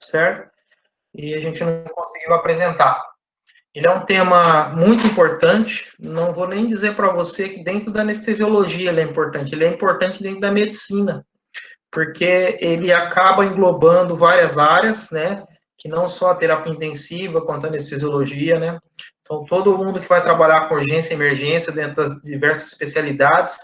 certo? E a gente não conseguiu apresentar. Ele é um tema muito importante, não vou nem dizer para você que dentro da anestesiologia ele é importante dentro da medicina, porque ele acaba englobando várias áreas, né, que não só a terapia intensiva, quanto a anestesiologia, né, então todo mundo que vai trabalhar com urgência e emergência dentro das diversas especialidades,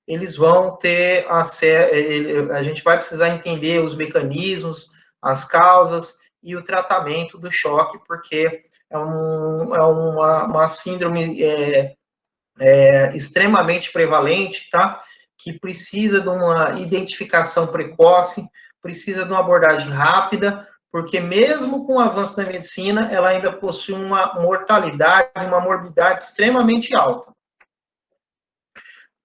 eles vão ter acesso, a gente vai precisar entender os mecanismos, as causas e o tratamento do choque, porque é uma síndrome extremamente prevalente, tá? Que precisa de uma identificação precoce, precisa de uma abordagem rápida, porque mesmo com o avanço da medicina, ela ainda possui uma mortalidade, uma morbidade extremamente alta.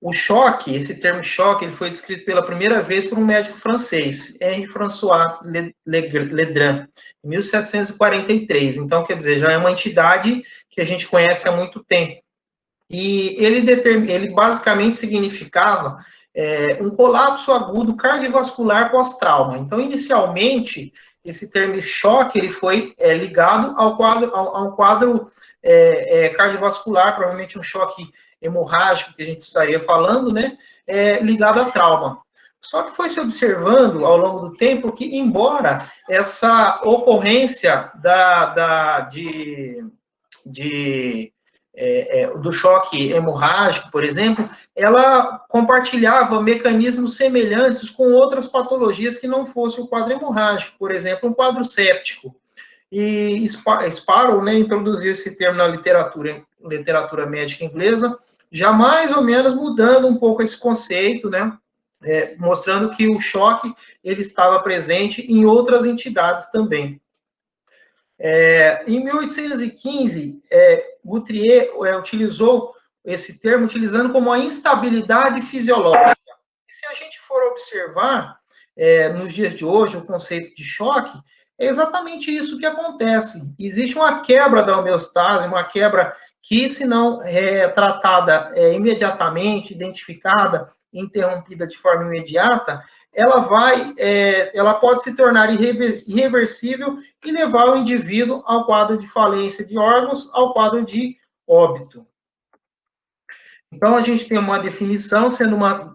O choque, esse termo choque, ele foi descrito pela primeira vez por um médico francês, Henri François Ledran, em 1743. Então, quer dizer, já é uma entidade que a gente conhece há muito tempo. E ele basicamente significava um colapso agudo cardiovascular pós-trauma. Então, inicialmente, esse termo choque ele foi ligado a um quadro cardiovascular, provavelmente um choque hemorrágico que a gente estaria falando, né, ligado a trauma. Só que foi se observando ao longo do tempo que, embora essa ocorrência do choque hemorrágico, por exemplo, ela compartilhava mecanismos semelhantes com outras patologias que não fosse o quadro hemorrágico, por exemplo, um quadro séptico. E Sparrow, né, introduziu esse termo na literatura médica inglesa, já mais ou menos mudando um pouco esse conceito, né, mostrando que o choque ele estava presente em outras entidades também. Em 1815, Guthrie utilizou esse termo, utilizando como a instabilidade fisiológica. E se a gente for observar, nos dias de hoje, o conceito de choque, é exatamente isso que acontece. Existe uma quebra da homeostase, uma quebra que, se não tratada imediatamente, identificada, interrompida de forma imediata, ela pode se tornar irreversível e levar o indivíduo ao quadro de falência de órgãos, ao quadro de óbito. Então, a gente tem uma definição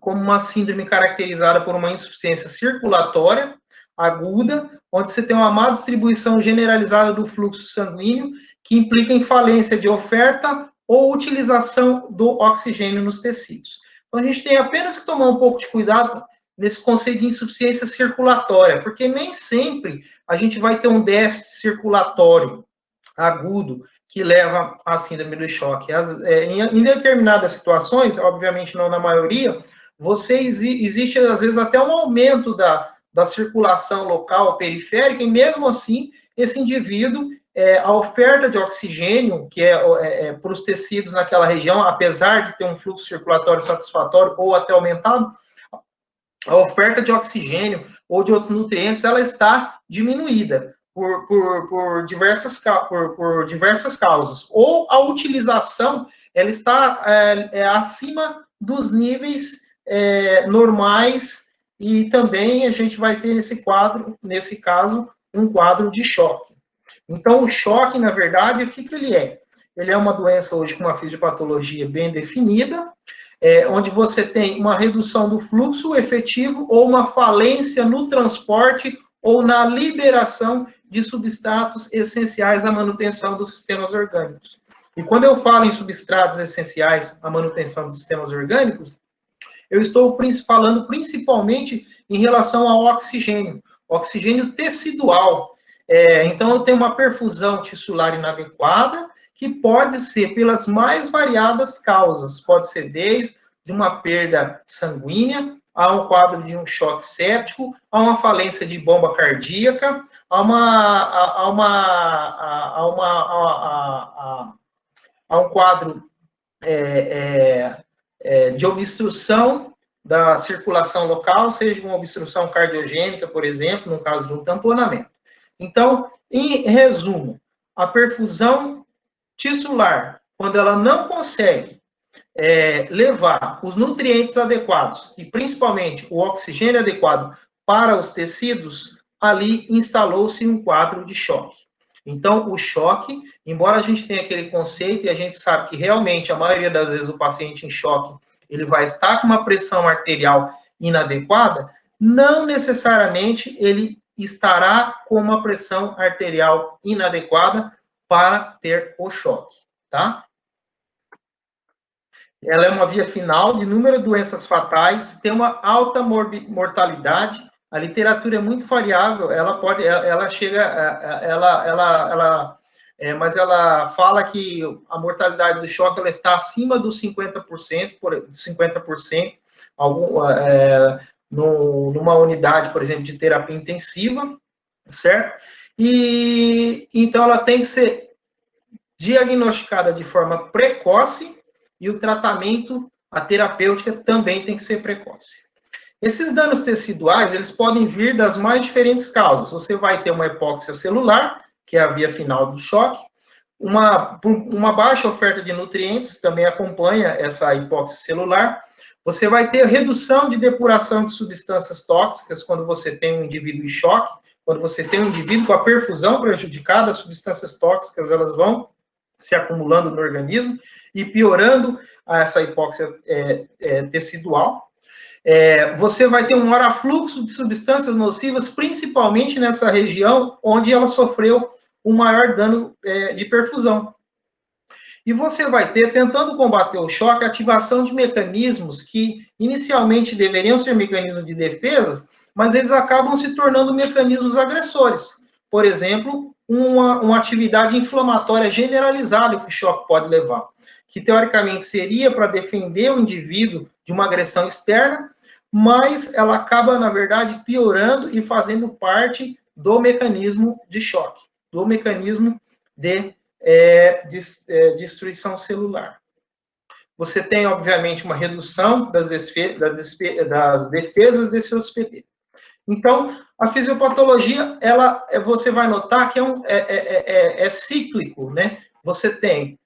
como uma síndrome caracterizada por uma insuficiência circulatória aguda, onde você tem uma má distribuição generalizada do fluxo sanguíneo, que implica em falência de oferta ou utilização do oxigênio nos tecidos. Então, a gente tem apenas que tomar um pouco de cuidado nesse conceito de insuficiência circulatória, porque nem sempre a gente vai ter um déficit circulatório agudo que leva à síndrome do choque. Em determinadas situações, obviamente não na maioria, existe às vezes até um aumento da circulação local periférica, e mesmo assim, esse indivíduo, a oferta de oxigênio, que para os tecidos naquela região, apesar de ter um fluxo circulatório satisfatório ou até aumentado, a oferta de oxigênio ou de outros nutrientes, ela está diminuída por diversas causas. Ou a utilização, ela está acima dos níveis normais, e também a gente vai ter nesse caso, um quadro de choque. Então, o choque, na verdade, o que ele é? Ele é uma doença hoje com uma fisiopatologia bem definida, onde você tem uma redução do fluxo efetivo ou uma falência no transporte ou na liberação de substratos essenciais à manutenção dos sistemas orgânicos. E quando eu falo em substratos essenciais à manutenção dos sistemas orgânicos, eu estou falando principalmente em relação ao oxigênio tecidual. Então, eu tenho uma perfusão tissular inadequada, que pode ser pelas mais variadas causas. Pode ser desde uma perda sanguínea, a um quadro de um choque séptico, a uma falência de bomba cardíaca, a um quadro de obstrução da circulação local, seja uma obstrução cardiogênica, por exemplo, no caso de um tamponamento. Então, em resumo, a perfusão tissular, quando ela não consegue levar os nutrientes adequados, e principalmente o oxigênio adequado para os tecidos, ali instalou-se um quadro de choque. Então, o choque, embora a gente tenha aquele conceito e a gente sabe que realmente a maioria das vezes o paciente em choque, ele vai estar com uma pressão arterial inadequada, não necessariamente ele estará com uma pressão arterial inadequada para ter o choque, tá? Ela é uma via final de inúmeras doenças fatais, tem uma alta mortalidade. A literatura é muito variável, mas ela fala que a mortalidade do choque ela está acima dos 50%, numa unidade, por exemplo, de terapia intensiva, certo? E então ela tem que ser diagnosticada de forma precoce e o tratamento, a terapêutica também tem que ser precoce. Esses danos teciduais, eles podem vir das mais diferentes causas. Você vai ter uma hipóxia celular, que é a via final do choque, uma baixa oferta de nutrientes também acompanha essa hipóxia celular. Você vai ter redução de depuração de substâncias tóxicas quando você tem um indivíduo em choque, quando você tem um indivíduo com a perfusão prejudicada, as substâncias tóxicas elas vão se acumulando no organismo e piorando essa hipóxia tecidual. Você vai ter um maior afluxo de substâncias nocivas, principalmente nessa região onde ela sofreu um maior dano de perfusão. E você vai ter, tentando combater o choque, a ativação de mecanismos que inicialmente deveriam ser mecanismos de defesa, mas eles acabam se tornando mecanismos agressores. Por exemplo, uma atividade inflamatória generalizada que o choque pode levar, que teoricamente seria para defender o indivíduo de uma agressão externa, mas ela acaba, na verdade, piorando e fazendo parte do mecanismo de choque, do mecanismo de destruição celular. Você tem, obviamente, uma redução das defesas desse hospedeiro. Então, a fisiopatologia, você vai notar que é cíclico, né? Você tem,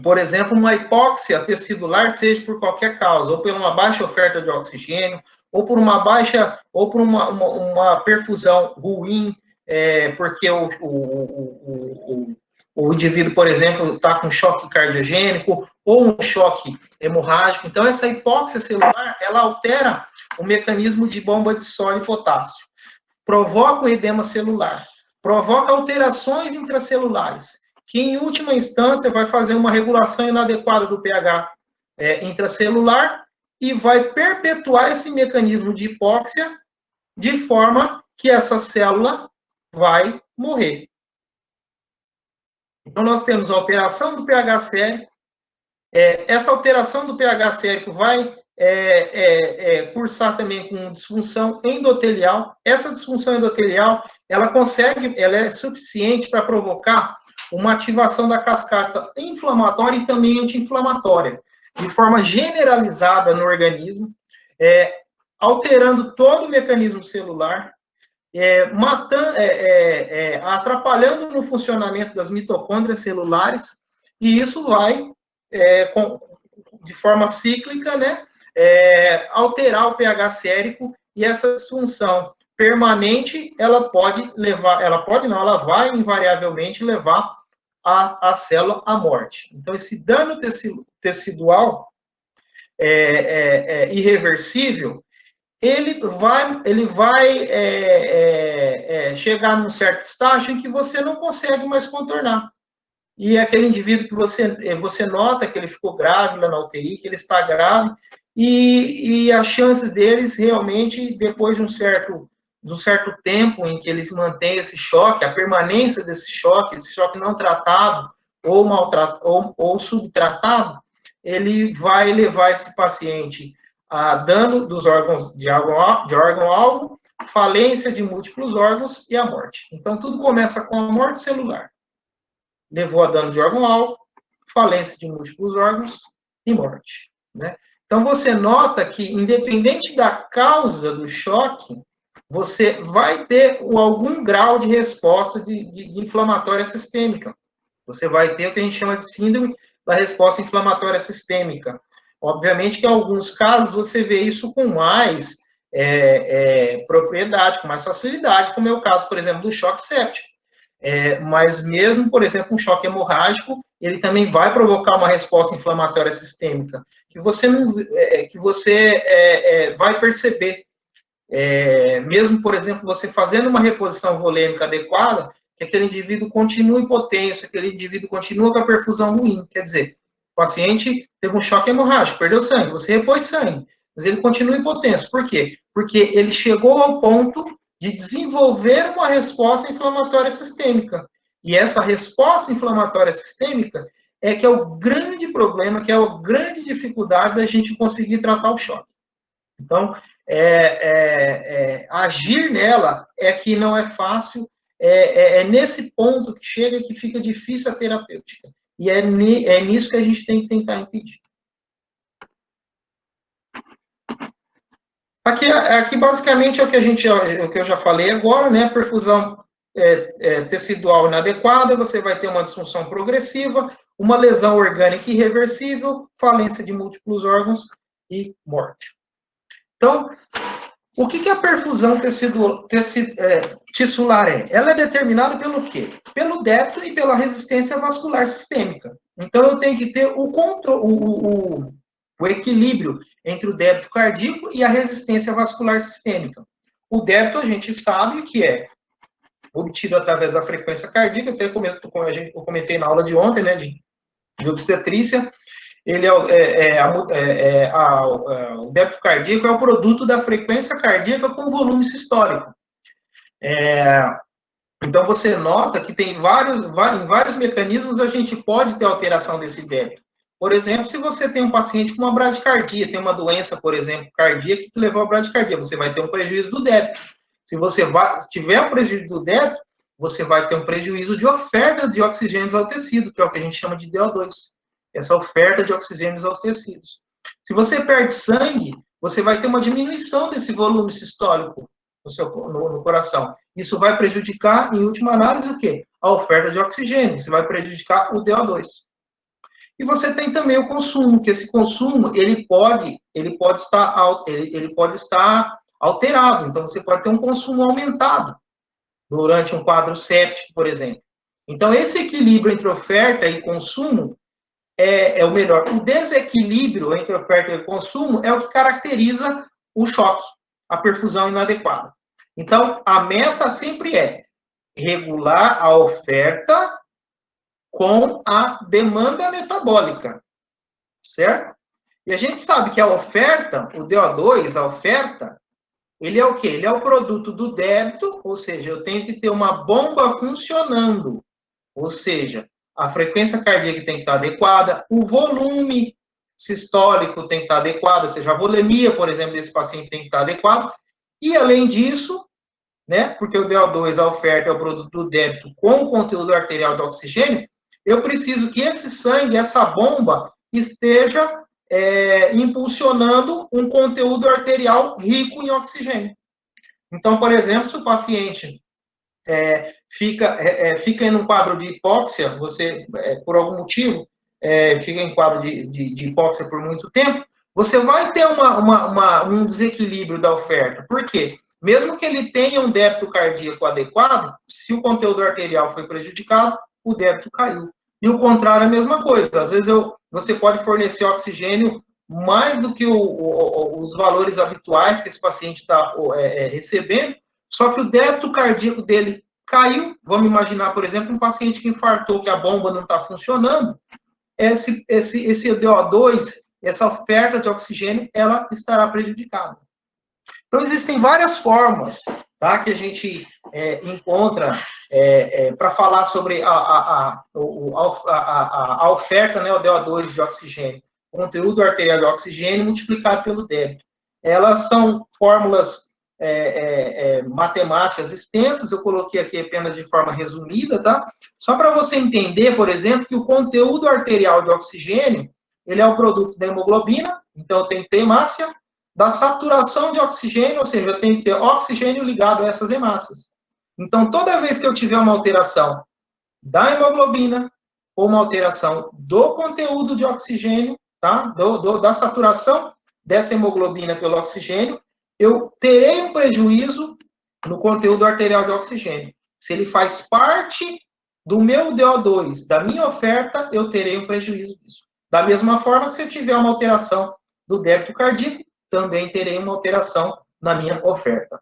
por exemplo, uma hipóxia tecidular, seja por qualquer causa, ou por uma baixa oferta de oxigênio, ou por uma baixa, ou por uma perfusão ruim, porque o indivíduo, por exemplo, está com choque cardiogênico, ou um choque hemorrágico. Então, essa hipóxia celular, ela altera o mecanismo de bomba de sódio e potássio, provoca o edema celular, provoca alterações intracelulares, que em última instância vai fazer uma regulação inadequada do pH intracelular e vai perpetuar esse mecanismo de hipóxia de forma que essa célula vai morrer. Então, nós temos a alteração do pH sérico. Essa alteração do pH sérico vai cursar também com disfunção endotelial. Essa disfunção endotelial, ela é suficiente para provocar uma ativação da cascata inflamatória e também anti-inflamatória, de forma generalizada no organismo, alterando todo o mecanismo celular, atrapalhando no funcionamento das mitocôndrias celulares, e isso vai, de forma cíclica, né, alterar o pH sérico, e essa disfunção permanente, ela vai invariavelmente levar a célula à morte. Então, esse dano tecidual irreversível, ele vai chegar num certo estágio em que você não consegue mais contornar. E aquele indivíduo que você nota que ele ficou grave lá na UTI, que ele está grave, e as chances deles realmente, depois de um certo tempo em que eles mantêm esse choque, a permanência desse choque não tratado ou subtratado, ele vai levar esse paciente a dano dos órgãos de órgão-alvo, falência de múltiplos órgãos e a morte. Então, tudo começa com a morte celular. Levou a dano de órgão-alvo, falência de múltiplos órgãos e morte, né? Então, você nota que, independente da causa do choque, você vai ter algum grau de resposta de inflamatória sistêmica. Você vai ter o que a gente chama de síndrome da resposta inflamatória sistêmica. Obviamente que em alguns casos você vê isso com mais propriedade, com mais facilidade, como é o caso, por exemplo, do choque séptico. Mas mesmo, por exemplo, um choque hemorrágico, ele também vai provocar uma resposta inflamatória sistêmica, que você vai perceber. Mesmo, por exemplo, você fazendo uma reposição volêmica adequada, que aquele indivíduo continua hipotenso, aquele indivíduo continua com a perfusão ruim. Quer dizer, o paciente teve um choque hemorrágico, perdeu sangue, você repôs sangue, mas ele continua hipotenso. Por quê? Porque ele chegou ao ponto de desenvolver uma resposta inflamatória sistêmica. E essa resposta inflamatória sistêmica que é o grande problema, que é a grande dificuldade da gente conseguir tratar o choque. Então, agir nela é que não é fácil, nesse ponto que chega que fica difícil a terapêutica. E é nisso que a gente tem que tentar impedir. Aqui basicamente é o que eu já falei agora, né? Perfusão tecidual inadequada, você vai ter uma disfunção progressiva, uma lesão orgânica irreversível, falência de múltiplos órgãos e morte. Então, o que a perfusão tissular é? Ela é determinada pelo quê? Pelo débito e pela resistência vascular sistêmica. Então, eu tenho que ter o equilíbrio entre o débito cardíaco e a resistência vascular sistêmica. O débito, a gente sabe que é obtido através da frequência cardíaca, até eu comentei na aula de ontem, né, de obstetrícia. Ele o débito cardíaco é o produto da frequência cardíaca com volume sistólico. Então, você nota que tem em vários mecanismos a gente pode ter alteração desse débito. Por exemplo, se você tem um paciente com uma bradicardia, tem uma doença, por exemplo, cardíaca que levou à bradicardia, você vai ter um prejuízo do débito. Se você tiver um prejuízo do débito, você vai ter um prejuízo de oferta de oxigênios ao tecido, que é o que a gente chama de DO2. Essa oferta de oxigênios aos tecidos. Se você perde sangue, você vai ter uma diminuição desse volume sistólico no coração. Isso vai prejudicar, em última análise, o quê? A oferta de oxigênio. Isso vai prejudicar o DO2. E você tem também o consumo, que esse consumo, ele pode estar alterado. Então, você pode ter um consumo aumentado durante um quadro séptico, por exemplo. Então, esse equilíbrio entre oferta e consumo é o melhor. O desequilíbrio entre oferta e consumo é o que caracteriza o choque, a perfusão inadequada. Então, a meta sempre é regular a oferta com a demanda metabólica, certo? E a gente sabe que a oferta, o DO2, a oferta, ele é o quê? Ele é o produto do débito, ou seja, eu tenho que ter uma bomba funcionando, ou seja, a frequência cardíaca tem que estar adequada, o volume sistólico tem que estar adequado, ou seja, a volemia, por exemplo, desse paciente tem que estar adequado, e além disso, né, porque o DO2, a oferta, é o produto do débito com o conteúdo arterial do oxigênio, eu preciso que esse sangue, essa bomba, esteja impulsionando um conteúdo arterial rico em oxigênio. Então, por exemplo, se o paciente fica em um quadro de hipóxia, você, por algum motivo, fica em quadro de hipóxia por muito tempo, você vai ter um desequilíbrio da oferta. Por quê? Mesmo que ele tenha um débito cardíaco adequado, se o conteúdo arterial foi prejudicado, o débito caiu. E o contrário é a mesma coisa. Às vezes você pode fornecer oxigênio mais do que os valores habituais que esse paciente está recebendo, só que o débito cardíaco dele caiu. Vamos imaginar, por exemplo, um paciente que infartou, que a bomba não está funcionando. Esse DO2, essa oferta de oxigênio, ela estará prejudicada. Então, existem várias formas, tá, que a gente encontra para falar sobre a oferta, né, o DO2 de oxigênio, o conteúdo arterial de oxigênio multiplicado pelo débito. Elas são fórmulas matemáticas extensas, eu coloquei aqui apenas de forma resumida, tá? Só para você entender, por exemplo, que o conteúdo arterial de oxigênio, ele é o produto da hemoglobina, então eu tenho que ter hemácia, da saturação de oxigênio, ou seja, eu tenho que ter oxigênio ligado a essas hemácias. Então, toda vez que eu tiver uma alteração da hemoglobina, ou uma alteração do conteúdo de oxigênio, tá? Da saturação dessa hemoglobina pelo oxigênio, eu terei um prejuízo no conteúdo arterial de oxigênio. Se ele faz parte do meu DO2, da minha oferta, eu terei um prejuízo disso. Da mesma forma que se eu tiver uma alteração do débito cardíaco, também terei uma alteração na minha oferta.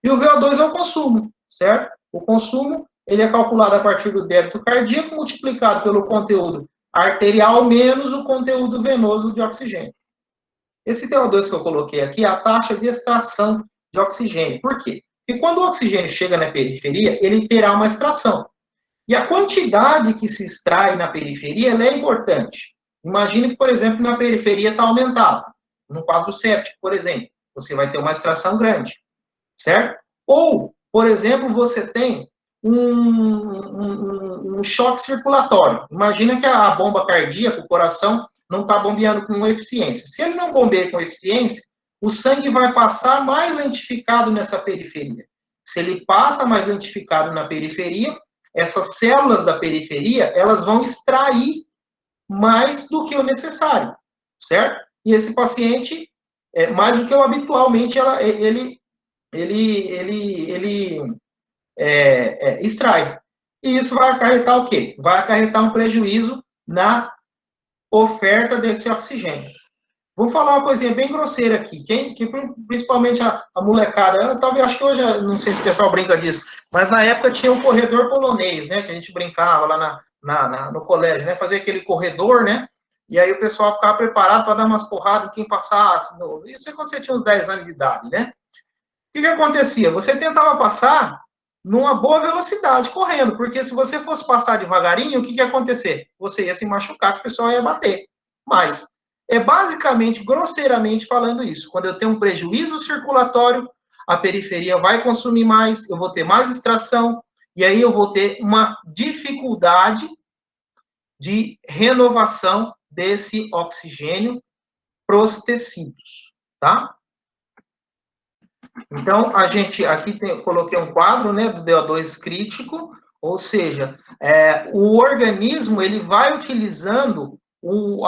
E o VO2 é o consumo, certo? O consumo, ele é calculado a partir do débito cardíaco multiplicado pelo conteúdo arterial menos o conteúdo venoso de oxigênio. Esse VO2 que eu coloquei aqui é a taxa de extração de oxigênio. Por quê? Porque quando o oxigênio chega na periferia, ele terá uma extração. E a quantidade que se extrai na periferia é importante. Imagine que, por exemplo, na periferia está aumentada. No quadro séptico, por exemplo, você vai ter uma extração grande, certo? Ou, por exemplo, você tem um choque circulatório. Imagina que a bomba cardíaca, o coração, não está bombeando com eficiência. Se ele não bombeia com eficiência, o sangue vai passar mais lentificado nessa periferia. Se ele passa mais lentificado na periferia, essas células da periferia, elas vão extrair mais do que o necessário, certo? E esse paciente, mais do que o habitualmente, ele extrai. E isso vai acarretar o quê? Vai acarretar um prejuízo na oferta desse oxigênio. Vou falar uma coisinha bem grosseira aqui, que principalmente a molecada, eu talvez, acho que hoje, não sei se o pessoal brinca disso, mas na época tinha um corredor polonês, né, que a gente brincava lá no colégio, né, fazia aquele corredor, né, e aí o pessoal ficava preparado para dar umas porradas em quem passasse, isso é quando você tinha uns 10 anos de idade, né. O que acontecia? Você tentava passar numa boa velocidade, correndo, porque se você fosse passar devagarinho, o que ia acontecer? Você ia se machucar, que o pessoal ia bater. Mas é basicamente, grosseiramente falando isso. Quando eu tenho um prejuízo circulatório, a periferia vai consumir mais, eu vou ter mais extração, e aí eu vou ter uma dificuldade de renovação desse oxigênio para os tecidos, tá? Então, a gente aqui coloquei um quadro, né, do DO2 crítico, ou seja, o organismo ele vai utilizando o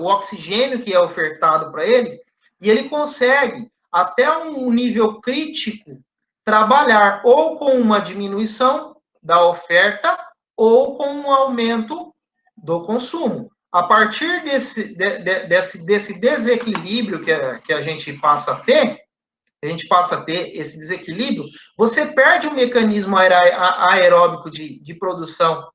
oxigênio que é ofertado para ele, e ele consegue, até um nível crítico, trabalhar ou com uma diminuição da oferta ou com um aumento do consumo. A partir desse desequilíbrio que a gente passa a ter, esse desequilíbrio, você perde o mecanismo aeróbico de produção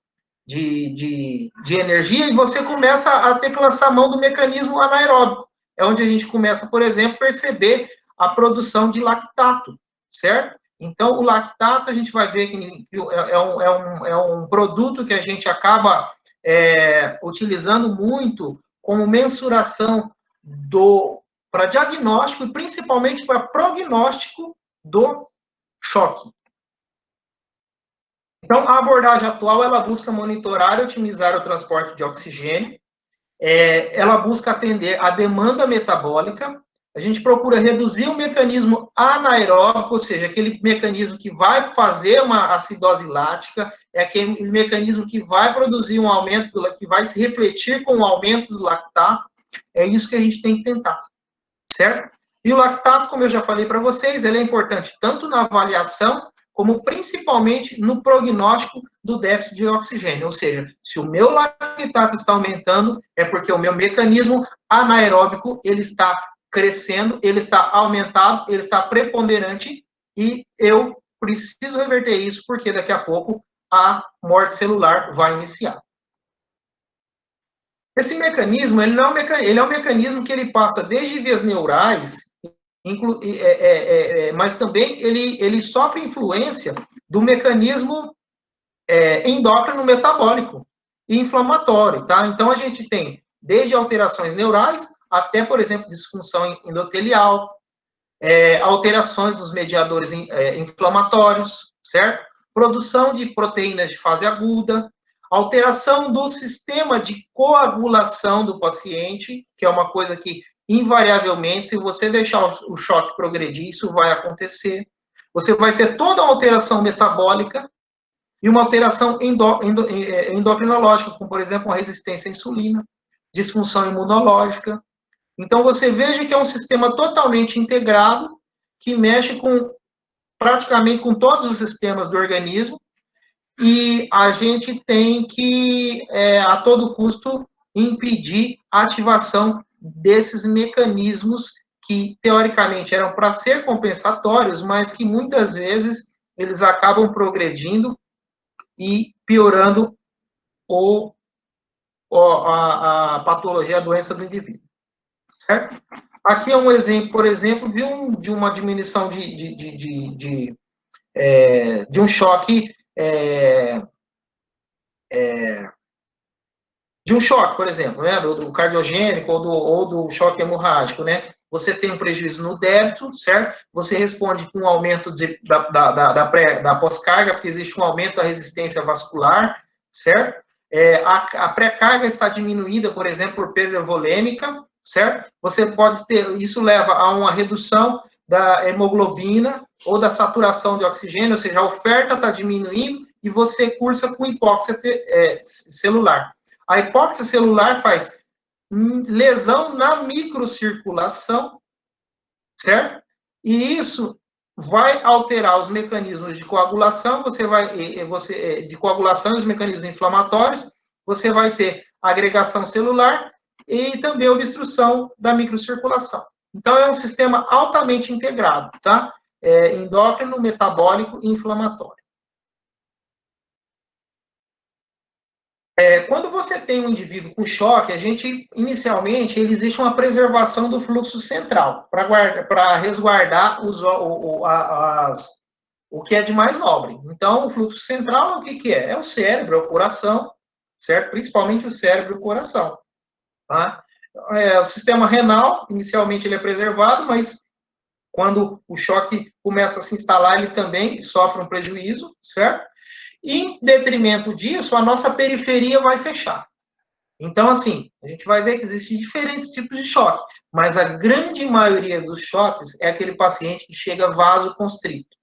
de energia e você começa a ter que lançar mão do mecanismo anaeróbico. É onde a gente começa, por exemplo, a perceber a produção de lactato, certo? Então, o lactato, a gente vai ver que é um produto que a gente acaba utilizando muito como mensuração para diagnóstico e principalmente para prognóstico do choque. Então, a abordagem atual, ela busca monitorar e otimizar o transporte de oxigênio, ela busca atender a demanda metabólica, a gente procura reduzir o mecanismo anaeróbico, ou seja, aquele mecanismo que vai fazer uma acidose lática, é aquele mecanismo que vai produzir um aumento, que vai se refletir com o aumento do lactato, é isso que a gente tem que tentar, certo? E o lactato, como eu já falei para vocês, ele é importante tanto na avaliação, como principalmente no prognóstico do déficit de oxigênio. Ou seja, se o meu lactato está aumentando, é porque o meu mecanismo anaeróbico ele está crescendo, ele está aumentado, ele está preponderante e eu preciso reverter isso porque daqui a pouco a morte celular vai iniciar. Esse mecanismo, ele é um mecanismo que ele passa desde vias neurais, mas também ele sofre influência do mecanismo endócrino metabólico e inflamatório, tá? Então, a gente tem desde alterações neurais até, por exemplo, disfunção endotelial, alterações dos mediadores inflamatórios, certo? Produção de proteínas de fase aguda, alteração do sistema de coagulação do paciente, que é uma coisa que, invariavelmente, se você deixar o choque progredir, isso vai acontecer. Você vai ter toda uma alteração metabólica e uma alteração endocrinológica, como, por exemplo, a resistência à insulina, disfunção imunológica. Então, você veja que é um sistema totalmente integrado, que mexe com praticamente com todos os sistemas do organismo, e a gente tem que, a todo custo, impedir a ativação desses mecanismos que, teoricamente, eram para ser compensatórios, mas que, muitas vezes, eles acabam progredindo e piorando a patologia, a doença do indivíduo. Certo? Aqui é um exemplo, por exemplo, de uma diminuição de um choque, por exemplo, né, do cardiogênico ou do choque hemorrágico, né? Você tem um prejuízo no débito, certo? Você responde com um aumento da pós-carga, porque existe um aumento da resistência vascular, certo? A pré-carga está diminuída, por exemplo, por perda volêmica, certo? Você pode ter, isso leva a uma redução da hemoglobina ou da saturação de oxigênio, ou seja, a oferta está diminuindo e você cursa com hipóxia celular. A hipóxia celular faz lesão na microcirculação, certo? E isso vai alterar os mecanismos de coagulação, de coagulação e os mecanismos inflamatórios, você vai ter agregação celular e também obstrução da microcirculação. Então, é um sistema altamente integrado, tá? Endócrino, metabólico e inflamatório. Quando você tem um indivíduo com choque, inicialmente, existe uma preservação do fluxo central, para resguardar o que é de mais nobre. Então, o fluxo central, o que é? É o cérebro, é o coração, certo? Principalmente o cérebro e o coração. Tá? O sistema renal, inicialmente, ele é preservado, mas quando o choque começa a se instalar, ele também sofre um prejuízo, certo? Em detrimento disso, a nossa periferia vai fechar. Então, assim, a gente vai ver que existem diferentes tipos de choque, mas a grande maioria dos choques é aquele paciente que chega vasoconstrito,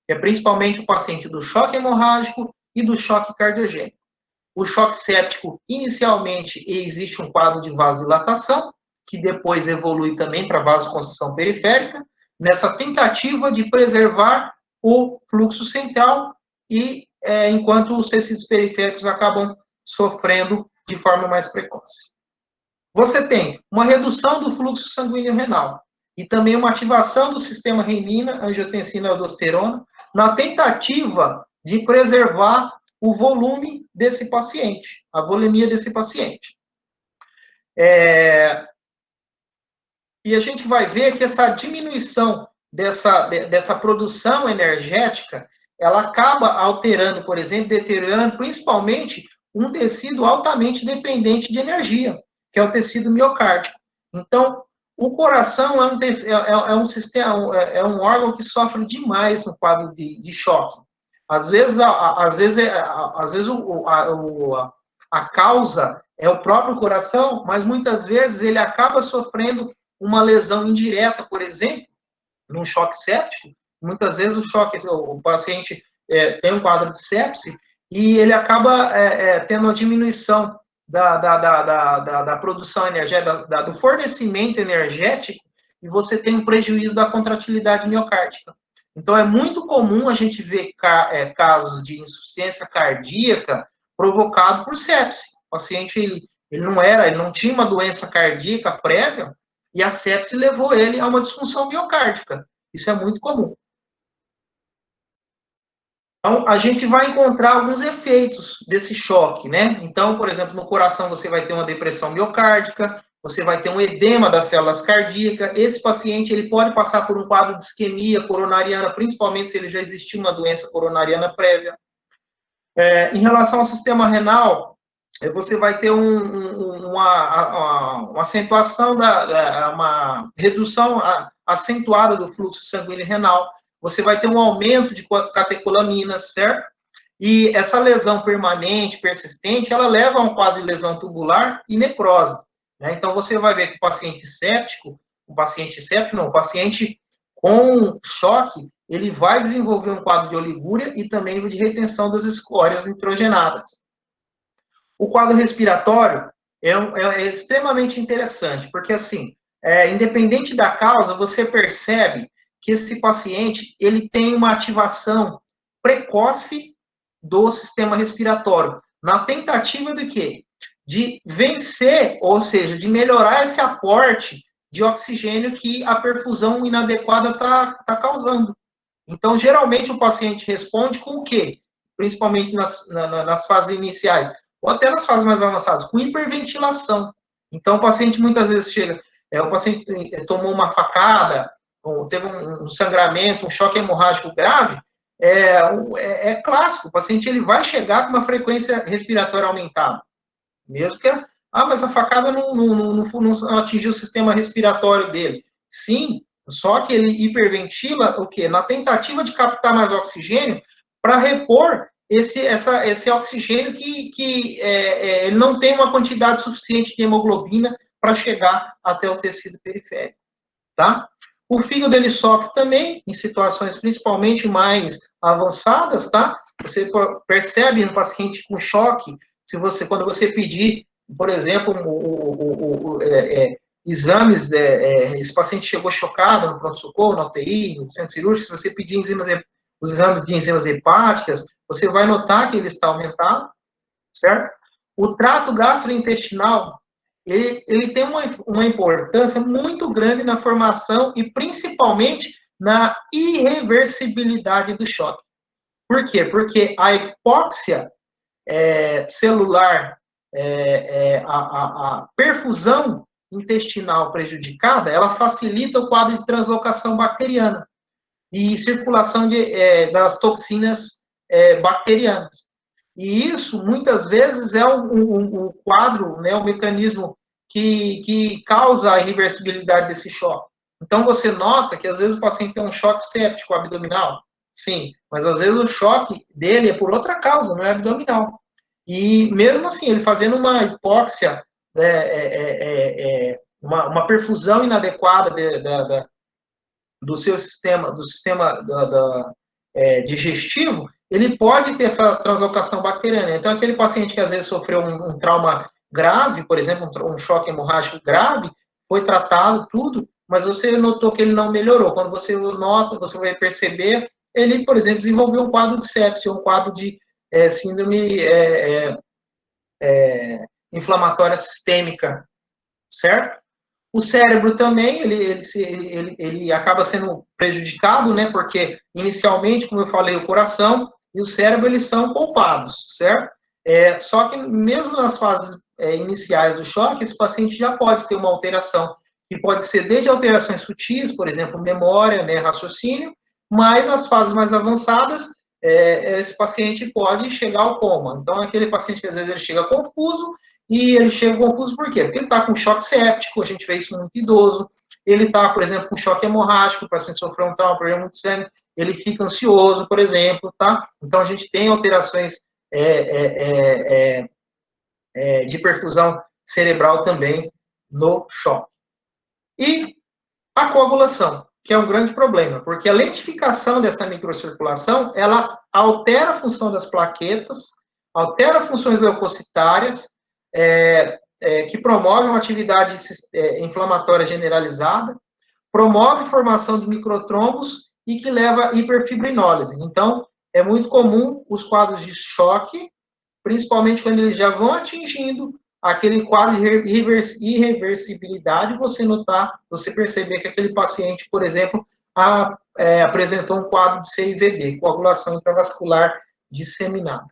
que é principalmente o paciente do choque hemorrágico e do choque cardiogênico. O choque séptico, inicialmente, existe um quadro de vasodilatação, que depois evolui também para vasoconstrição periférica, nessa tentativa de preservar o fluxo central e enquanto os tecidos periféricos acabam sofrendo de forma mais precoce. Você tem uma redução do fluxo sanguíneo renal e também uma ativação do sistema renina, angiotensina e aldosterona, na tentativa de preservar o volume desse paciente, a volemia desse paciente. E a gente vai ver que essa diminuição dessa produção energética, ela acaba alterando, por exemplo, deteriorando principalmente um tecido altamente dependente de energia, que é o tecido miocárdico. Então, o coração é um sistema, é um órgão que sofre demais no quadro de choque. Às vezes a causa é o próprio coração, mas muitas vezes ele acaba sofrendo uma lesão indireta, por exemplo, num choque séptico. Muitas vezes o paciente tem um quadro de sepse e ele acaba tendo uma diminuição da produção energética, do fornecimento energético, e você tem um prejuízo da contratilidade miocárdica. Então, é muito comum a gente ver casos de insuficiência cardíaca provocado por sepse. O paciente, ele não tinha uma doença cardíaca prévia, e a sepse levou ele a uma disfunção miocárdica. Isso é muito comum. Então, a gente vai encontrar alguns efeitos desse choque, né? Então, por exemplo, no coração você vai ter uma depressão miocárdica, você vai ter um edema das células cardíacas. Esse paciente, ele pode passar por um quadro de isquemia coronariana, principalmente se ele já existia uma doença coronariana prévia. Em relação ao sistema renal, você vai ter uma acentuação, uma redução acentuada do fluxo sanguíneo renal. Você vai ter um aumento de catecolaminas, certo? E essa lesão permanente, persistente, ela leva a um quadro de lesão tubular e necrose. Né? Então, você vai ver que o paciente com choque, ele vai desenvolver um quadro de oligúria e também de retenção das escórias nitrogenadas. O quadro respiratório é extremamente interessante, porque, assim, independente da causa, você percebe que esse paciente, ele tem uma ativação precoce do sistema respiratório, na tentativa de quê? De vencer, ou seja, de melhorar esse aporte de oxigênio que a perfusão inadequada está causando. Então, geralmente, o paciente responde com o quê? Principalmente nas fases iniciais, ou até nas fases mais avançadas, com hiperventilação. Então, o paciente muitas vezes chega, o paciente tomou uma facada, ou teve um sangramento, um choque hemorrágico grave, é clássico, o paciente ele vai chegar com uma frequência respiratória aumentada. Mesmo que, mas a facada não atingiu o sistema respiratório dele. Sim, só que ele hiperventila o quê? Na tentativa de captar mais oxigênio para repor esse oxigênio que ele não tem uma quantidade suficiente de hemoglobina para chegar até o tecido periférico, tá? O fígado ele sofre também em situações principalmente mais avançadas, tá? Você percebe no paciente com choque, quando você pedir, por exemplo, exames, esse paciente chegou chocado no pronto-socorro, na UTI, no centro cirúrgico, se você pedir os exames de enzimas hepáticas, você vai notar que ele está aumentado, certo? O trato gastrointestinal, ele tem uma importância muito grande na formação e principalmente na irreversibilidade do choque. Por quê? Porque a hipóxia celular, a perfusão intestinal prejudicada, ela facilita o quadro de translocação bacteriana e circulação das toxinas bacterianas. E isso, muitas vezes, é um quadro, né, um mecanismo que causa a irreversibilidade desse choque. Então, você nota que, às vezes, o paciente tem um choque séptico abdominal. Sim, mas, às vezes, o choque dele é por outra causa, não é abdominal. E, mesmo assim, ele fazendo uma hipóxia, uma perfusão inadequada do seu sistema, digestivo, ele pode ter essa translocação bacteriana. Então, aquele paciente que às vezes sofreu um trauma grave, por exemplo, um choque hemorrágico grave, foi tratado, tudo, mas você notou que ele não melhorou. Quando você nota, você vai perceber, ele, por exemplo, desenvolveu um quadro de sepsia, um quadro de síndrome inflamatória sistêmica, certo? O cérebro também, ele acaba sendo prejudicado, né? Porque, inicialmente, como eu falei, o coração e o cérebro, eles são poupados, certo? Só que, mesmo nas fases iniciais do choque, esse paciente já pode ter uma alteração, que pode ser desde alterações sutis, por exemplo, memória, né, raciocínio, mas nas fases mais avançadas, esse paciente pode chegar ao coma. Então, aquele paciente que, às vezes, ele chega confuso, e ele chega confuso por quê? Porque ele está com choque séptico, a gente vê isso muito idoso, ele está, por exemplo, com choque hemorrágico, o paciente sofreu um trauma, perdeu muito sangue, ele fica ansioso, por exemplo, tá? Então, a gente tem alterações de perfusão cerebral também no choque. E a coagulação, que é um grande problema, porque a lentificação dessa microcirculação, ela altera a função das plaquetas, altera funções leucocitárias, que promove uma atividade inflamatória generalizada, promove formação de microtrombos e que leva à hiperfibrinólise. Então, é muito comum os quadros de choque, principalmente quando eles já vão atingindo aquele quadro de irreversibilidade, você perceber que aquele paciente, por exemplo, apresentou um quadro de CIVD, coagulação intravascular disseminada.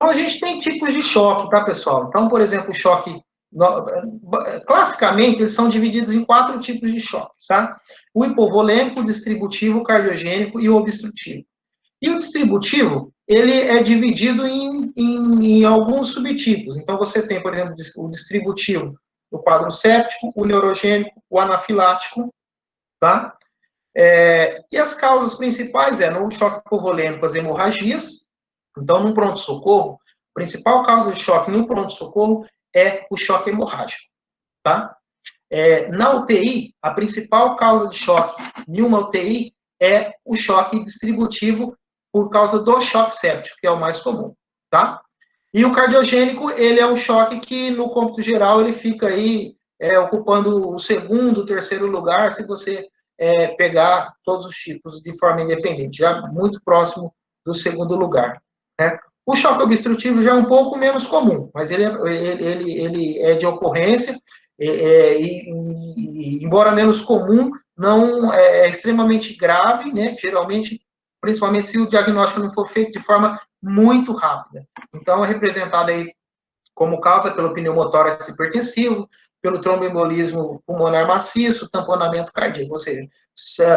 Então, a gente tem tipos de choque, tá, pessoal? Então, por exemplo, o choque, classicamente, eles são divididos em 4 tipos de choques, tá? O hipovolêmico, o distributivo, o cardiogênico e o obstrutivo. E o distributivo, ele é dividido em alguns subtipos. Então, você tem, por exemplo, o distributivo, o quadro séptico, o neurogênico, o anafilático, tá? E as causas principais no choque hipovolêmico, as hemorragias. Então, no pronto-socorro, a principal causa de choque no pronto-socorro é o choque hemorrágico, tá? Na UTI, a principal causa de choque em uma UTI é o choque distributivo por causa do choque séptico, que é o mais comum, tá? E o cardiogênico, ele é um choque que, no cômputo geral, ele fica aí ocupando o segundo, terceiro lugar, se você pegar todos os tipos de forma independente, já muito próximo do segundo lugar. Né? O choque obstrutivo já é um pouco menos comum, mas ele é de ocorrência, e embora menos comum, não é extremamente grave, né? Geralmente, principalmente se o diagnóstico não for feito de forma muito rápida. Então, é representado aí como causa pelo pneumotórax hipertensivo, pelo tromboembolismo pulmonar maciço, tamponamento cardíaco, ou seja,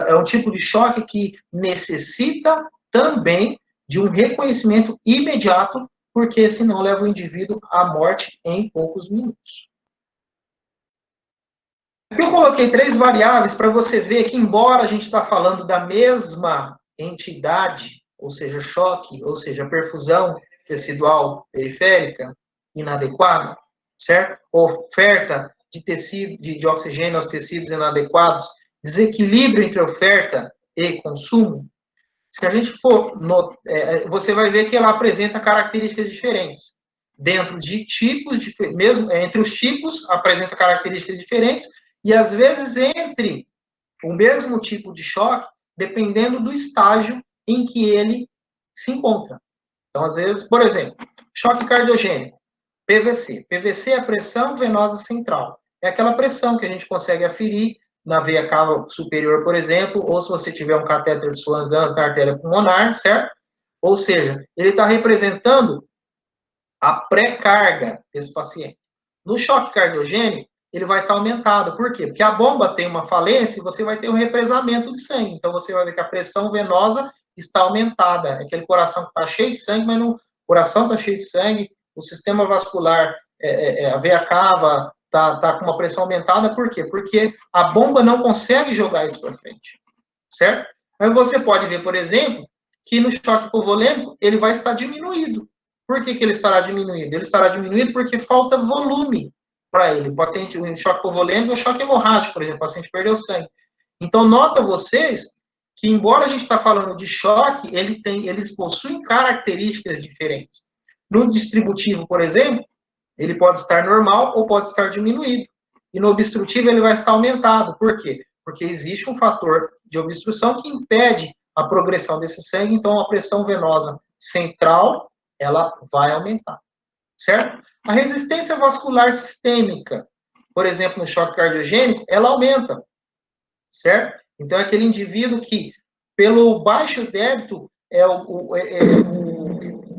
é um tipo de choque que necessita também de um reconhecimento imediato, porque senão leva o indivíduo à morte em poucos minutos. Aqui eu coloquei 3 variáveis para você ver que, embora a gente está falando da mesma entidade, ou seja, choque, ou seja, perfusão tecidual periférica inadequada, certo? Oferta de tecido, de oxigênio aos tecidos inadequados, desequilíbrio entre oferta e consumo. Se a gente for, você vai ver que ela apresenta características diferentes. Dentro de tipos, mesmo entre os tipos, apresenta características diferentes, e às vezes entre o mesmo tipo de choque, dependendo do estágio em que ele se encontra. Então, às vezes, por exemplo, choque cardiogênico, PVC. PVC é a pressão venosa central. É aquela pressão que a gente consegue aferir na veia cava superior, por exemplo, ou se você tiver um catéter de Swan-Ganz na artéria pulmonar, certo? Ou seja, ele está representando a pré-carga desse paciente. No choque cardiogênico, ele vai estar aumentado. Por quê? Porque a bomba tem uma falência e você vai ter um represamento de sangue. Então, você vai ver que a pressão venosa está aumentada. É aquele coração que está cheio de sangue, mas o coração está cheio de sangue, o sistema vascular, a veia cava, está com uma pressão aumentada. Por quê? Porque a bomba não consegue jogar isso para frente. Certo? Mas você pode ver, por exemplo, que no choque hipovolêmico, ele vai estar diminuído. Por que ele estará diminuído? Ele estará diminuído porque falta volume para ele. O paciente, o choque hipovolêmico é o choque hemorrágico, por exemplo, o paciente perdeu sangue. Então, nota vocês que, embora a gente está falando de choque, eles possuem características diferentes. No distributivo, por exemplo, ele pode estar normal ou pode estar diminuído. E no obstrutivo, ele vai estar aumentado. Por quê? Porque existe um fator de obstrução que impede a progressão desse sangue, então a pressão venosa central, ela vai aumentar, certo? A resistência vascular sistêmica, por exemplo, no choque cardiogênico, ela aumenta, certo? Então, é aquele indivíduo que, pelo baixo débito,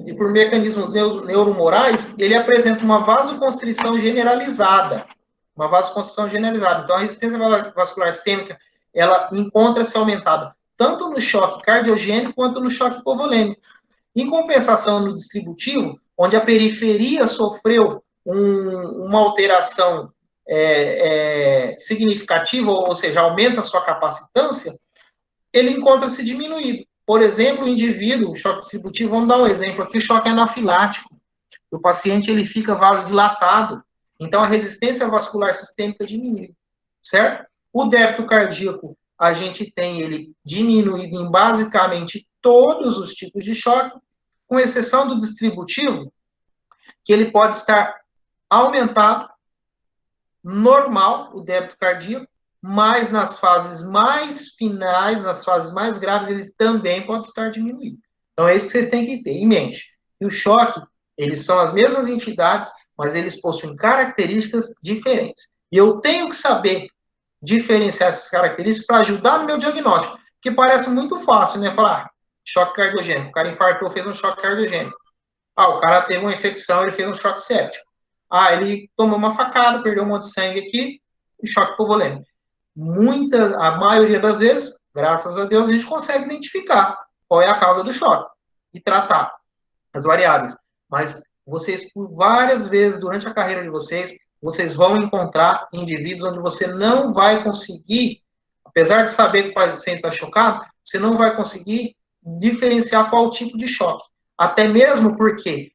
e por mecanismos neuromorais, ele apresenta uma vasoconstrição generalizada. Uma vasoconstrição generalizada. Então, a resistência vascular sistêmica, ela encontra-se aumentada tanto no choque cardiogênico quanto no choque hipovolêmico. Em compensação, no distributivo, onde a periferia sofreu uma alteração significativa, ou seja, aumenta a sua capacitância, ele encontra-se diminuído. Por exemplo, o indivíduo, o choque distributivo, vamos dar um exemplo aqui, o choque anafilático. O paciente ele fica vasodilatado, então a resistência vascular sistêmica diminui, certo? O débito cardíaco, a gente tem ele diminuído em basicamente todos os tipos de choque, com exceção do distributivo, que ele pode estar aumentado, normal, o débito cardíaco, mas nas fases mais finais, nas fases mais graves, ele também pode estar diminuído. Então, é isso que vocês têm que ter em mente. E o choque, eles são as mesmas entidades, mas eles possuem características diferentes. E eu tenho que saber diferenciar essas características para ajudar no meu diagnóstico, que parece muito fácil, né? Falar, choque cardiogênico, o cara infartou, fez um choque cardiogênico. O cara teve uma infecção, ele fez um choque séptico. Ele tomou uma facada, perdeu um monte de sangue aqui, choque hipovolêmico. A maioria das vezes, graças a Deus, a gente consegue identificar qual é a causa do choque e tratar as variáveis. Mas vocês, por várias vezes durante a carreira de vocês vão encontrar indivíduos onde você não vai conseguir, apesar de saber que o paciente está chocado, você não vai conseguir diferenciar qual tipo de choque. Até mesmo porque,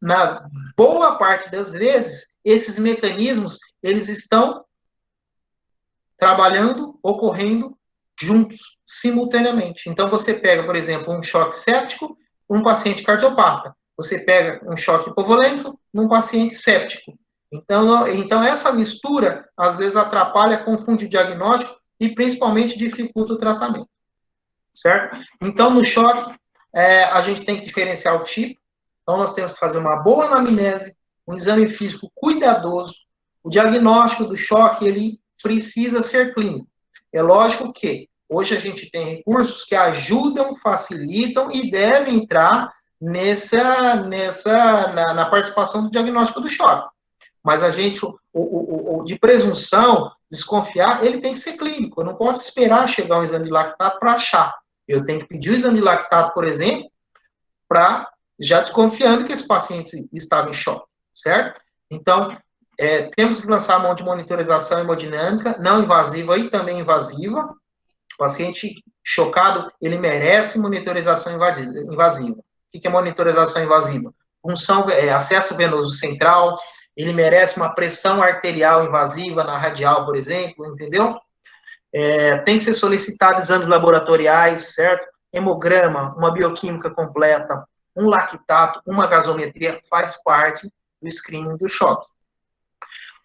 na boa parte das vezes, esses mecanismos, eles estão trabalhando, ocorrendo juntos, simultaneamente. Então, você pega, por exemplo, um choque séptico, um paciente cardiopata. Você pega um choque hipovolêmico num paciente séptico. Então essa mistura, às vezes, atrapalha, confunde o diagnóstico e, principalmente, dificulta o tratamento, certo? Então, no choque, a gente tem que diferenciar o tipo. Então, nós temos que fazer uma boa anamnese, um exame físico cuidadoso. O diagnóstico do choque, ele precisa ser clínico. É lógico que hoje a gente tem recursos que ajudam, facilitam e devem entrar na participação do diagnóstico do choque. Mas a gente, de presunção, desconfiar, ele tem que ser clínico. Eu não posso esperar chegar um exame de lactato para achar. Eu tenho que pedir o exame de lactato, por exemplo, para já desconfiando que esse paciente estava em choque, certo? Então, temos que lançar a mão de monitorização hemodinâmica, não invasiva e também invasiva. O paciente chocado, ele merece monitorização invasiva. O que é monitorização invasiva? Punção, acesso venoso central, ele merece uma pressão arterial invasiva na radial, por exemplo, entendeu? Tem que ser solicitado exames laboratoriais, certo? Hemograma, uma bioquímica completa, um lactato, uma gasometria, faz parte do screening do choque.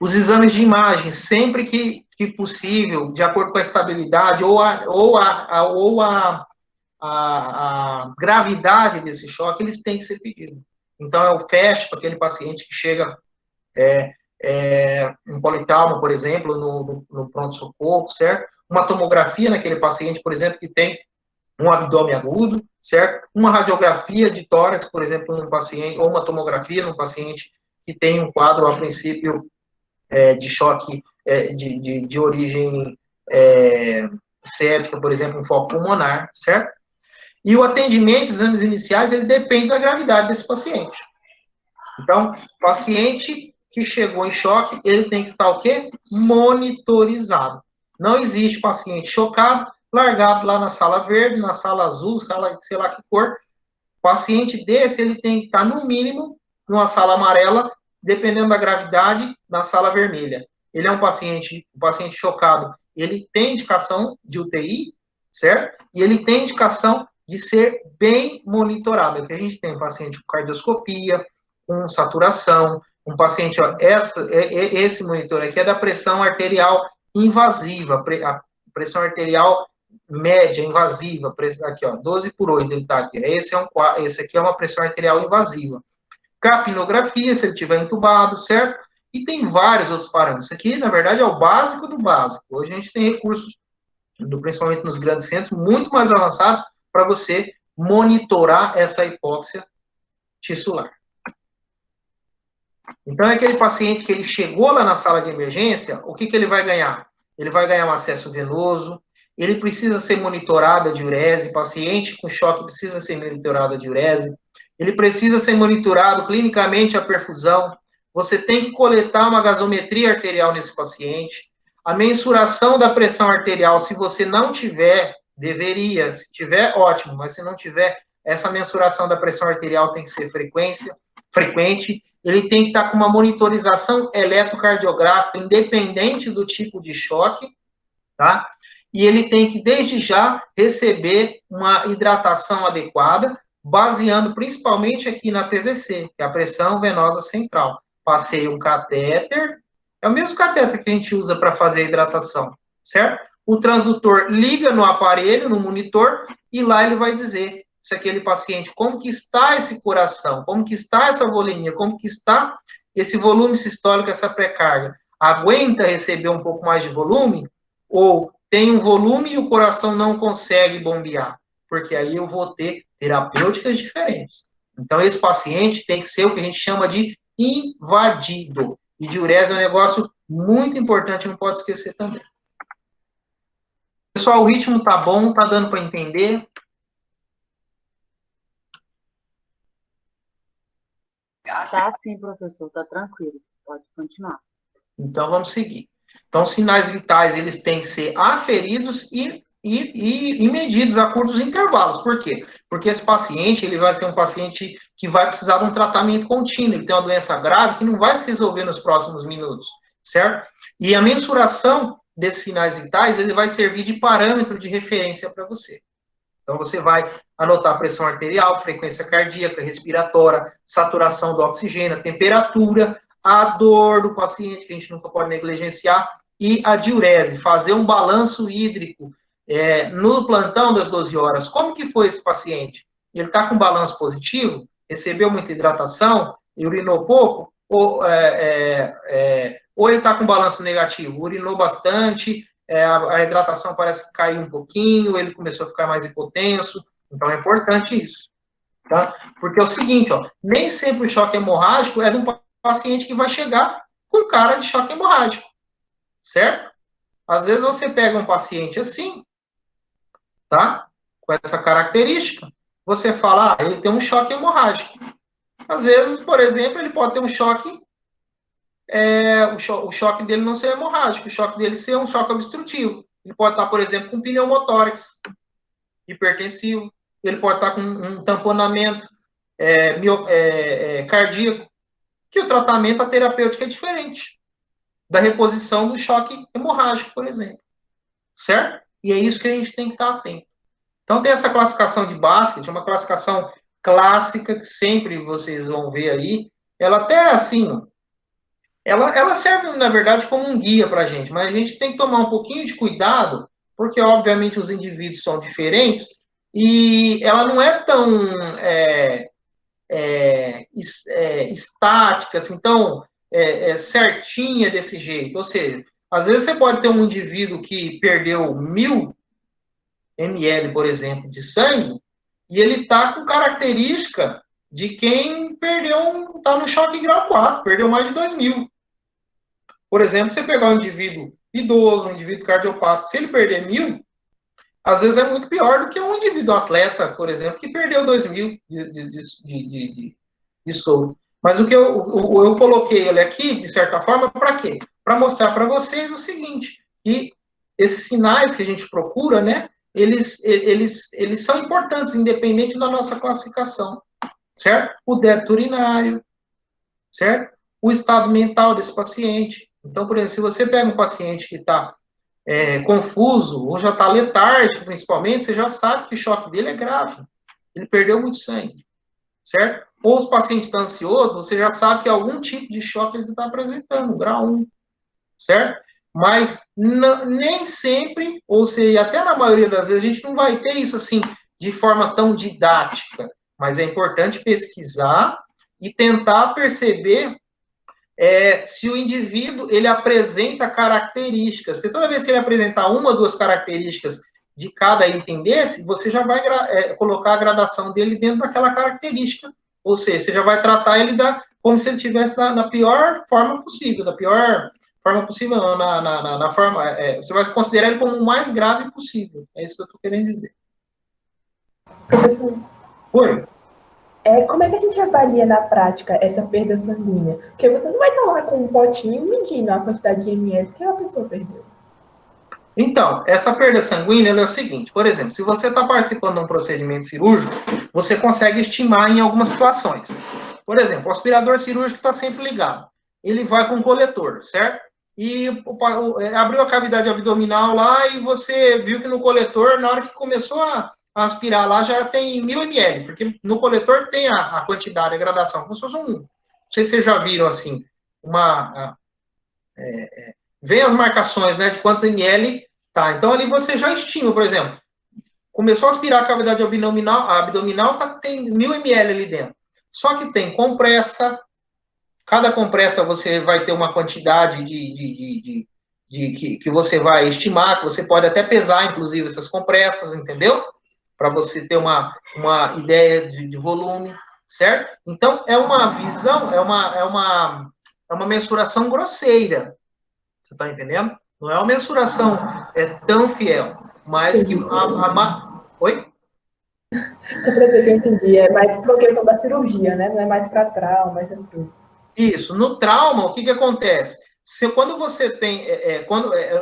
Os exames de imagem, sempre que possível, de acordo com a estabilidade ou a gravidade desse choque, eles têm que ser pedidos. Então, é o FAST para aquele paciente que chega em politrauma, por exemplo, no pronto-socorro, certo? Uma tomografia naquele paciente, por exemplo, que tem um abdômen agudo, certo? Uma radiografia de tórax, por exemplo, num paciente, ou uma tomografia num paciente que tem um quadro, a princípio, de choque de origem séptica, por exemplo, um foco pulmonar, certo? E o atendimento, os exames iniciais, ele depende da gravidade desse paciente. Então, paciente que chegou em choque, ele tem que estar o quê? Monitorizado. Não existe paciente chocado, largado lá na sala verde, na sala azul, sala sei lá que cor. Paciente desse, ele tem que estar, no mínimo, numa sala amarela, dependendo da gravidade, na sala vermelha. Ele é um paciente chocado, ele tem indicação de UTI, certo? E ele tem indicação de ser bem monitorado. Porque a gente tem um paciente com cardioscopia, com saturação, um paciente, esse monitor aqui é da pressão arterial invasiva, a pressão arterial média invasiva, aqui, ó, 12/8 ele tá aqui. Esse aqui é uma pressão arterial invasiva. Capnografia, se ele estiver entubado, certo? E tem vários outros parâmetros. Isso aqui, na verdade, é o básico do básico. Hoje a gente tem recursos, principalmente nos grandes centros, muito mais avançados para você monitorar essa hipóxia tissular. Então, é aquele paciente que ele chegou lá na sala de emergência, o que ele vai ganhar? Ele vai ganhar um acesso venoso, ele precisa ser monitorado a diurese, paciente com choque precisa ser monitorado a diurese, ele precisa ser monitorado clinicamente a perfusão, você tem que coletar uma gasometria arterial nesse paciente, a mensuração da pressão arterial, se você não tiver, deveria, se tiver, ótimo, mas se não tiver, essa mensuração da pressão arterial tem que ser frequente, ele tem que estar com uma monitorização eletrocardiográfica, independente do tipo de choque, tá? E ele tem que, desde já, receber uma hidratação adequada, baseando principalmente aqui na PVC, que é a pressão venosa central. Passei um catéter, é o mesmo catéter que a gente usa para fazer a hidratação, certo? O transdutor liga no aparelho, no monitor, e lá ele vai dizer se aquele paciente, como que está esse coração, como que está essa volemia, como que está esse volume sistólico, essa pré-carga. Aguenta receber um pouco mais de volume? Ou tem um volume e o coração não consegue bombear? Porque aí eu vou ter terapêuticas diferentes. Então, esse paciente tem que ser o que a gente chama de invadido. E diurese é um negócio muito importante, não pode esquecer também. Pessoal, o ritmo tá bom, tá dando para entender? Tá sim, professor, tá tranquilo. Pode continuar. Então, vamos seguir. Então, os sinais vitais, eles têm que ser aferidos e medidos a curtos intervalos. Por quê? Porque esse paciente, ele vai ser um paciente que vai precisar de um tratamento contínuo. Ele tem uma doença grave que não vai se resolver nos próximos minutos, certo? E a mensuração desses sinais vitais, ele vai servir de parâmetro de referência para você. Então, você vai anotar a pressão arterial, frequência cardíaca, respiratória, saturação do oxigênio, temperatura, a dor do paciente, que a gente nunca pode negligenciar, e a diurese, fazer um balanço hídrico no plantão das 12 horas. Como que foi esse paciente? Ele está com balanço positivo? Recebeu muita hidratação? Urinou pouco? Ou ele está com balanço negativo? Urinou bastante, a hidratação parece que caiu um pouquinho, ele começou a ficar mais hipotenso. Então, é importante isso. Tá? Porque é o seguinte, ó, nem sempre o choque hemorrágico é de um paciente que vai chegar com cara de choque hemorrágico, certo? Às vezes você pega um paciente assim, tá? Com essa característica, você fala, ele tem um choque hemorrágico. Às vezes, por exemplo, ele pode ter um choque, o choque dele não ser hemorrágico, o choque dele ser um choque obstrutivo. Ele pode estar, por exemplo, com pneumotórax hipertensivo, ele pode estar com um tamponamento cardíaco, que o tratamento, a terapêutica é diferente da reposição do choque hemorrágico, por exemplo. Certo? E é isso que a gente tem que estar atento. Então, tem essa classificação de Basket, uma classificação clássica, que sempre vocês vão ver aí. Ela até, assim, ela serve, na verdade, como um guia para a gente, mas a gente tem que tomar um pouquinho de cuidado, porque, obviamente, os indivíduos são diferentes, e ela não é tão estática, assim, tão certinha desse jeito. Ou seja, às vezes você pode ter um indivíduo que perdeu 1000 ml, por exemplo, de sangue, e ele está com característica de quem perdeu, está no choque grau 4, perdeu mais de 2000. Por exemplo, você pegar um indivíduo idoso, um indivíduo cardiopata, se ele perder 1000, às vezes é muito pior do que um indivíduo atleta, por exemplo, que perdeu 2000 de soro. Mas o que eu coloquei ele aqui, de certa forma, para quê? Para mostrar para vocês o seguinte, que esses sinais que a gente procura, né, eles são importantes, independente da nossa classificação, certo? O débito urinário, certo? O estado mental desse paciente. Então, por exemplo, se você pega um paciente que está confuso, ou já está letárgico, principalmente, você já sabe que o choque dele é grave. Ele perdeu muito sangue, certo? Ou os pacientes estão ansiosos, você já sabe que algum tipo de choque ele está apresentando, grau 1, certo? Mas nem sempre, ou seja, até na maioria das vezes, a gente não vai ter isso assim de forma tão didática, mas é importante pesquisar e tentar perceber se o indivíduo ele apresenta características, porque toda vez que ele apresentar uma ou duas características de cada item desse, você já vai colocar a gradação dele dentro daquela característica, ou seja, você já vai tratar ele como se ele estivesse na pior forma possível, da pior forma possível, não, na forma, você vai considerar ele como o mais grave possível, é isso que eu estou querendo dizer. Professor, Oi? Como é que a gente avalia na prática essa perda sanguínea? Porque você não vai estar lá com um potinho medindo a quantidade de ml que a pessoa perdeu. Então, essa perda sanguínea é o seguinte, por exemplo, se você está participando de um procedimento cirúrgico, você consegue estimar em algumas situações. Por exemplo, o aspirador cirúrgico está sempre ligado. Ele vai com um coletor, certo? E abriu a cavidade abdominal lá e você viu que no coletor, na hora que começou a aspirar lá, já tem 1000 ml, porque no coletor tem a quantidade, a gradação, como se fosse um. Não sei se vocês já viram assim, vem as marcações, né, de quantos ml tá. Então, ali você já estima, por exemplo, começou a aspirar a cavidade abdominal tem 1000 ml ali dentro. Só que tem compressa, cada compressa você vai ter uma quantidade que você vai estimar, que você pode até pesar, inclusive, essas compressas, entendeu? Para você ter uma ideia de volume, certo? Então, é uma visão, é uma mensuração grosseira. Você está entendendo? Não é uma mensuração tão fiel, mas que Oi? Só para dizer que eu entendi, é mais para a questão da cirurgia, né? Não é mais para trauma, essas coisas. Isso. No trauma, o que acontece? Quando você tem...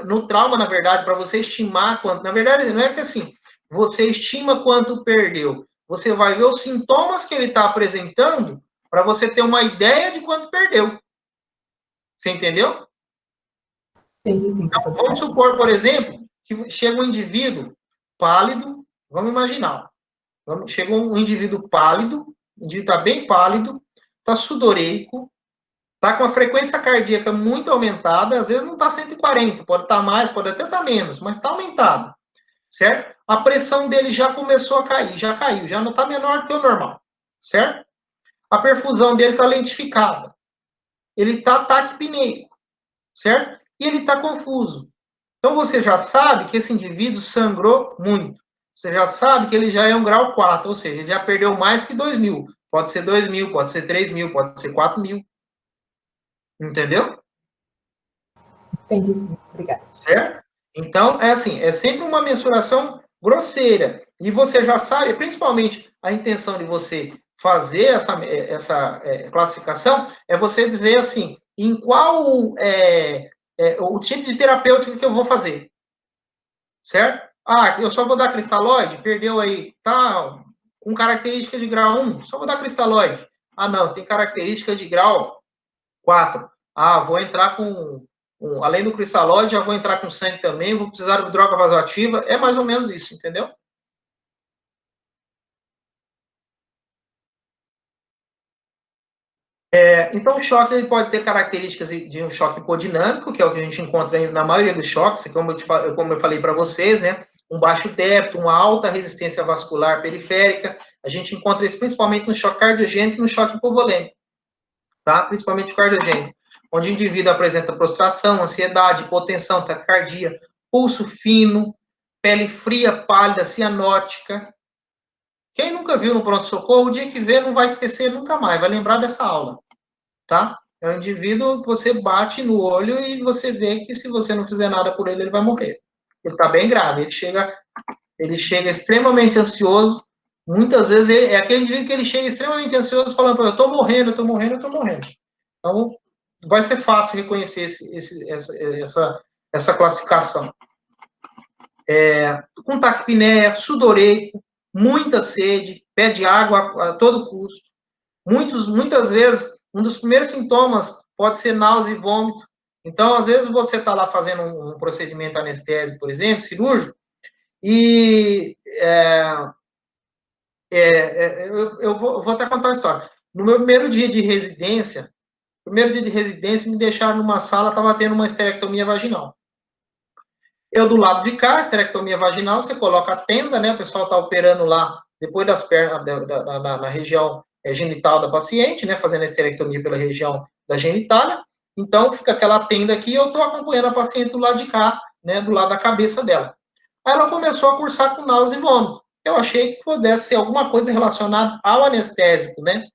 no trauma, na verdade, para você estimar quanto... Na verdade, não é que assim, você estima quanto perdeu. Você vai ver os sintomas que ele está apresentando para você ter uma ideia de quanto perdeu. Você entendeu? Entendi, sim. Então, vamos supor, por exemplo, que chega um indivíduo pálido, vamos imaginar. Chega um indivíduo pálido, o indivíduo está bem pálido, está sudoreico, Está com a frequência cardíaca muito aumentada, às vezes não está 140, pode estar mais, pode até estar menos, mas está aumentado, certo? A pressão dele já começou a cair, já caiu, já não está menor que o normal, certo? A perfusão dele está lentificada. Ele está taquipneico, certo? E ele está confuso. Então, você já sabe que esse indivíduo sangrou muito. Você já sabe que ele já é um grau 4, ou seja, ele já perdeu mais que 2.000. Pode ser 2.000, pode ser 3.000, pode ser 4.000. Entendeu? Entendi, sim. Obrigada. Certo? Então, é assim, é sempre uma mensuração grosseira. E você já sabe, principalmente, a intenção de você fazer essa classificação é você dizer assim, em qual o tipo de terapêutica que eu vou fazer. Certo? Ah, eu só vou dar cristalóide? Perdeu aí, tá com característica de grau 1, só vou dar cristalóide. Ah, não, tem característica de grau 4. Ah, vou entrar além do cristalóide, já vou entrar com sangue também, vou precisar de droga vasoativa. É mais ou menos isso, entendeu? Então, o choque ele pode ter características de um choque hipodinâmico, que é o que a gente encontra na maioria dos choques, como eu falei para vocês, né? Um baixo débito, uma alta resistência vascular periférica. A gente encontra isso principalmente no choque cardiogênico e no choque hipovolêmico, tá? Principalmente o cardiogênico, onde o indivíduo apresenta prostração, ansiedade, hipotensão, taquicardia, pulso fino, pele fria, pálida, cianótica. Quem nunca viu no pronto-socorro, o dia que vê não vai esquecer nunca mais, vai lembrar dessa aula, tá? É um indivíduo que você bate no olho e você vê que se você não fizer nada por ele, ele vai morrer. Ele está bem grave, ele chega extremamente ansioso, muitas vezes é aquele indivíduo que ele chega extremamente ansioso falando para eu estou morrendo, eu estou morrendo, eu estou morrendo. Então, vai ser fácil reconhecer essa classificação. Com taquipneia, sudoreico, muita sede, pede água a todo custo. Muitas vezes, um dos primeiros sintomas pode ser náusea e vômito. Então, às vezes, você está lá fazendo um procedimento anestésico, por exemplo, cirúrgico, e eu vou até contar uma história. No meu primeiro dia de residência, me deixaram numa sala, estava tendo uma esterectomia vaginal. Eu do lado de cá, esterectomia vaginal, você coloca a tenda, né? O pessoal está operando lá, depois das pernas, na região genital da paciente, né? Fazendo a esterectomia pela região da genitália. Então, fica aquela tenda aqui e eu estou acompanhando a paciente do lado de cá, né? Do lado da cabeça dela. Aí ela começou a cursar com náusea e vômito. Eu achei que pudesse ser alguma coisa relacionada ao anestésico, né?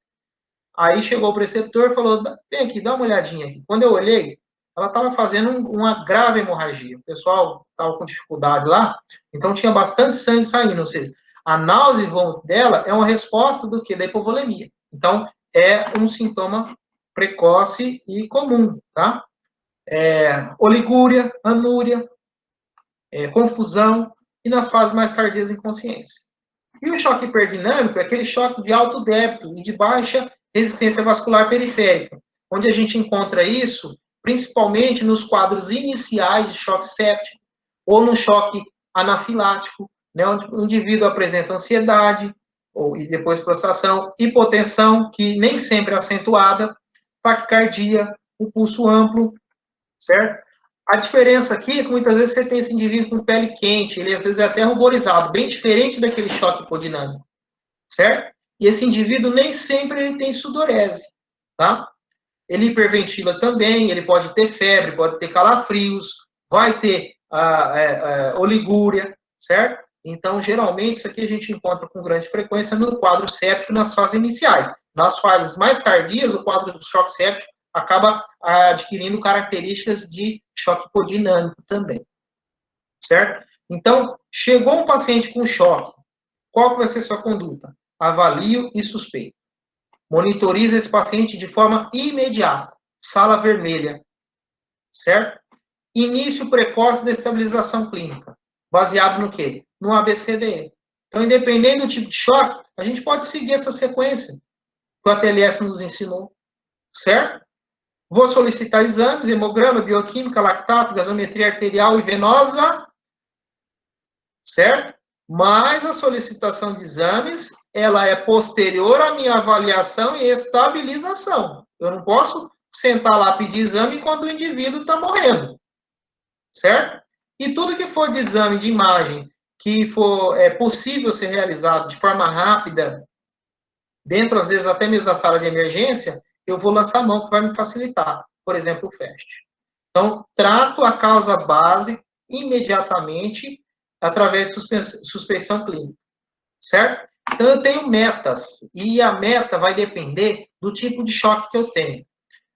Aí chegou o preceptor e falou, vem aqui, dá uma olhadinha aqui. Quando eu olhei, ela estava fazendo uma grave hemorragia. O pessoal estava com dificuldade lá, então tinha bastante sangue saindo. Ou seja, a náusea e vômito dela é uma resposta do quê? Da hipovolemia. Então, é um sintoma precoce e comum, tá? Oligúria, anúria, confusão e nas fases mais tardias, inconsciência. E o choque hiperdinâmico é aquele choque de alto débito e de baixa resistência vascular periférica, onde a gente encontra isso principalmente nos quadros iniciais de choque séptico ou no choque anafilático, né, onde o indivíduo apresenta ansiedade e depois prostração, hipotensão, que nem sempre é acentuada, taquicardia, o pulso amplo, certo? A diferença aqui é que muitas vezes você tem esse indivíduo com pele quente, ele às vezes é até ruborizado, bem diferente daquele choque hipodinâmico, certo? E esse indivíduo nem sempre ele tem sudorese, tá? Ele hiperventila também, ele pode ter febre, pode ter calafrios, vai ter oligúria, certo? Então, geralmente, isso aqui a gente encontra com grande frequência no quadro séptico nas fases iniciais. Nas fases mais tardias, o quadro do choque séptico acaba adquirindo características de choque hipodinâmico também, certo? Então, chegou um paciente com choque, qual que vai ser sua conduta? Avalio e suspeito. Monitoriza esse paciente de forma imediata. Sala vermelha, certo? Início precoce da estabilização clínica. Baseado no quê? No ABCDE. Então, independente do tipo de choque, a gente pode seguir essa sequência que o ATLS nos ensinou, certo? Vou solicitar exames, hemograma, bioquímica, lactato, gasometria arterial e venosa, certo? Mas a solicitação de exames, ela é posterior à minha avaliação e estabilização. Eu não posso sentar lá, pedir exame quando o indivíduo está morrendo, certo? E tudo que for de exame de imagem que for possível ser realizado de forma rápida, dentro, às vezes, até mesmo da sala de emergência, eu vou lançar a mão, que vai me facilitar. Por exemplo, o FAST. Então, trato a causa base imediatamente através de suspeição clínica, certo? Então, eu tenho metas, e a meta vai depender do tipo de choque que eu tenho.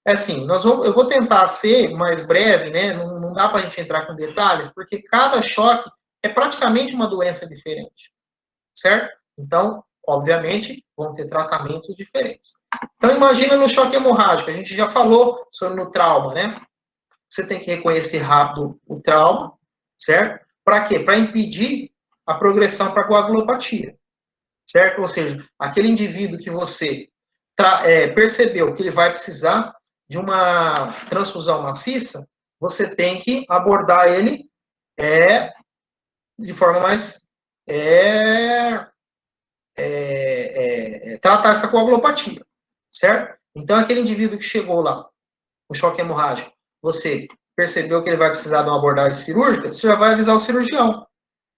É assim, eu vou tentar ser mais breve, né? Não dá para a gente entrar com detalhes, porque cada choque é praticamente uma doença diferente, certo? Então, obviamente, vão ter tratamentos diferentes. Então, imagina no choque hemorrágico, a gente já falou sobre no trauma, né? Você tem que reconhecer rápido o trauma, certo? Para quê? Para impedir a progressão para a coagulopatia, certo? Ou seja, aquele indivíduo que você percebeu que ele vai precisar de uma transfusão maciça, você tem que abordar ele de forma mais tratar essa coagulopatia, certo? Então, aquele indivíduo que chegou lá, o choque hemorrágico, você percebeu que ele vai precisar de uma abordagem cirúrgica, você já vai avisar o cirurgião,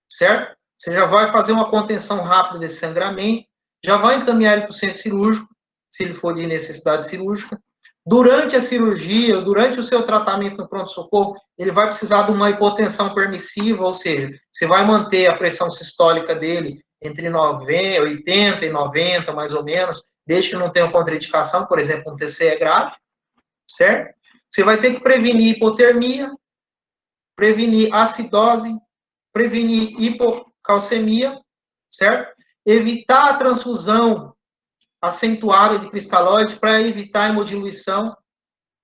certo? Você já vai fazer uma contenção rápida desse sangramento, já vai encaminhar ele para o centro cirúrgico, se ele for de necessidade cirúrgica. Durante a cirurgia, durante o seu tratamento no pronto-socorro, ele vai precisar de uma hipotensão permissiva, ou seja, você vai manter a pressão sistólica dele entre 80 e 90, mais ou menos, desde que não tenha contraindicação, por exemplo, um TCE grave, certo? Você vai ter que prevenir hipotermia, prevenir acidose, prevenir hipocalcemia, certo? Evitar a transfusão acentuada de cristalóide para evitar a hemodiluição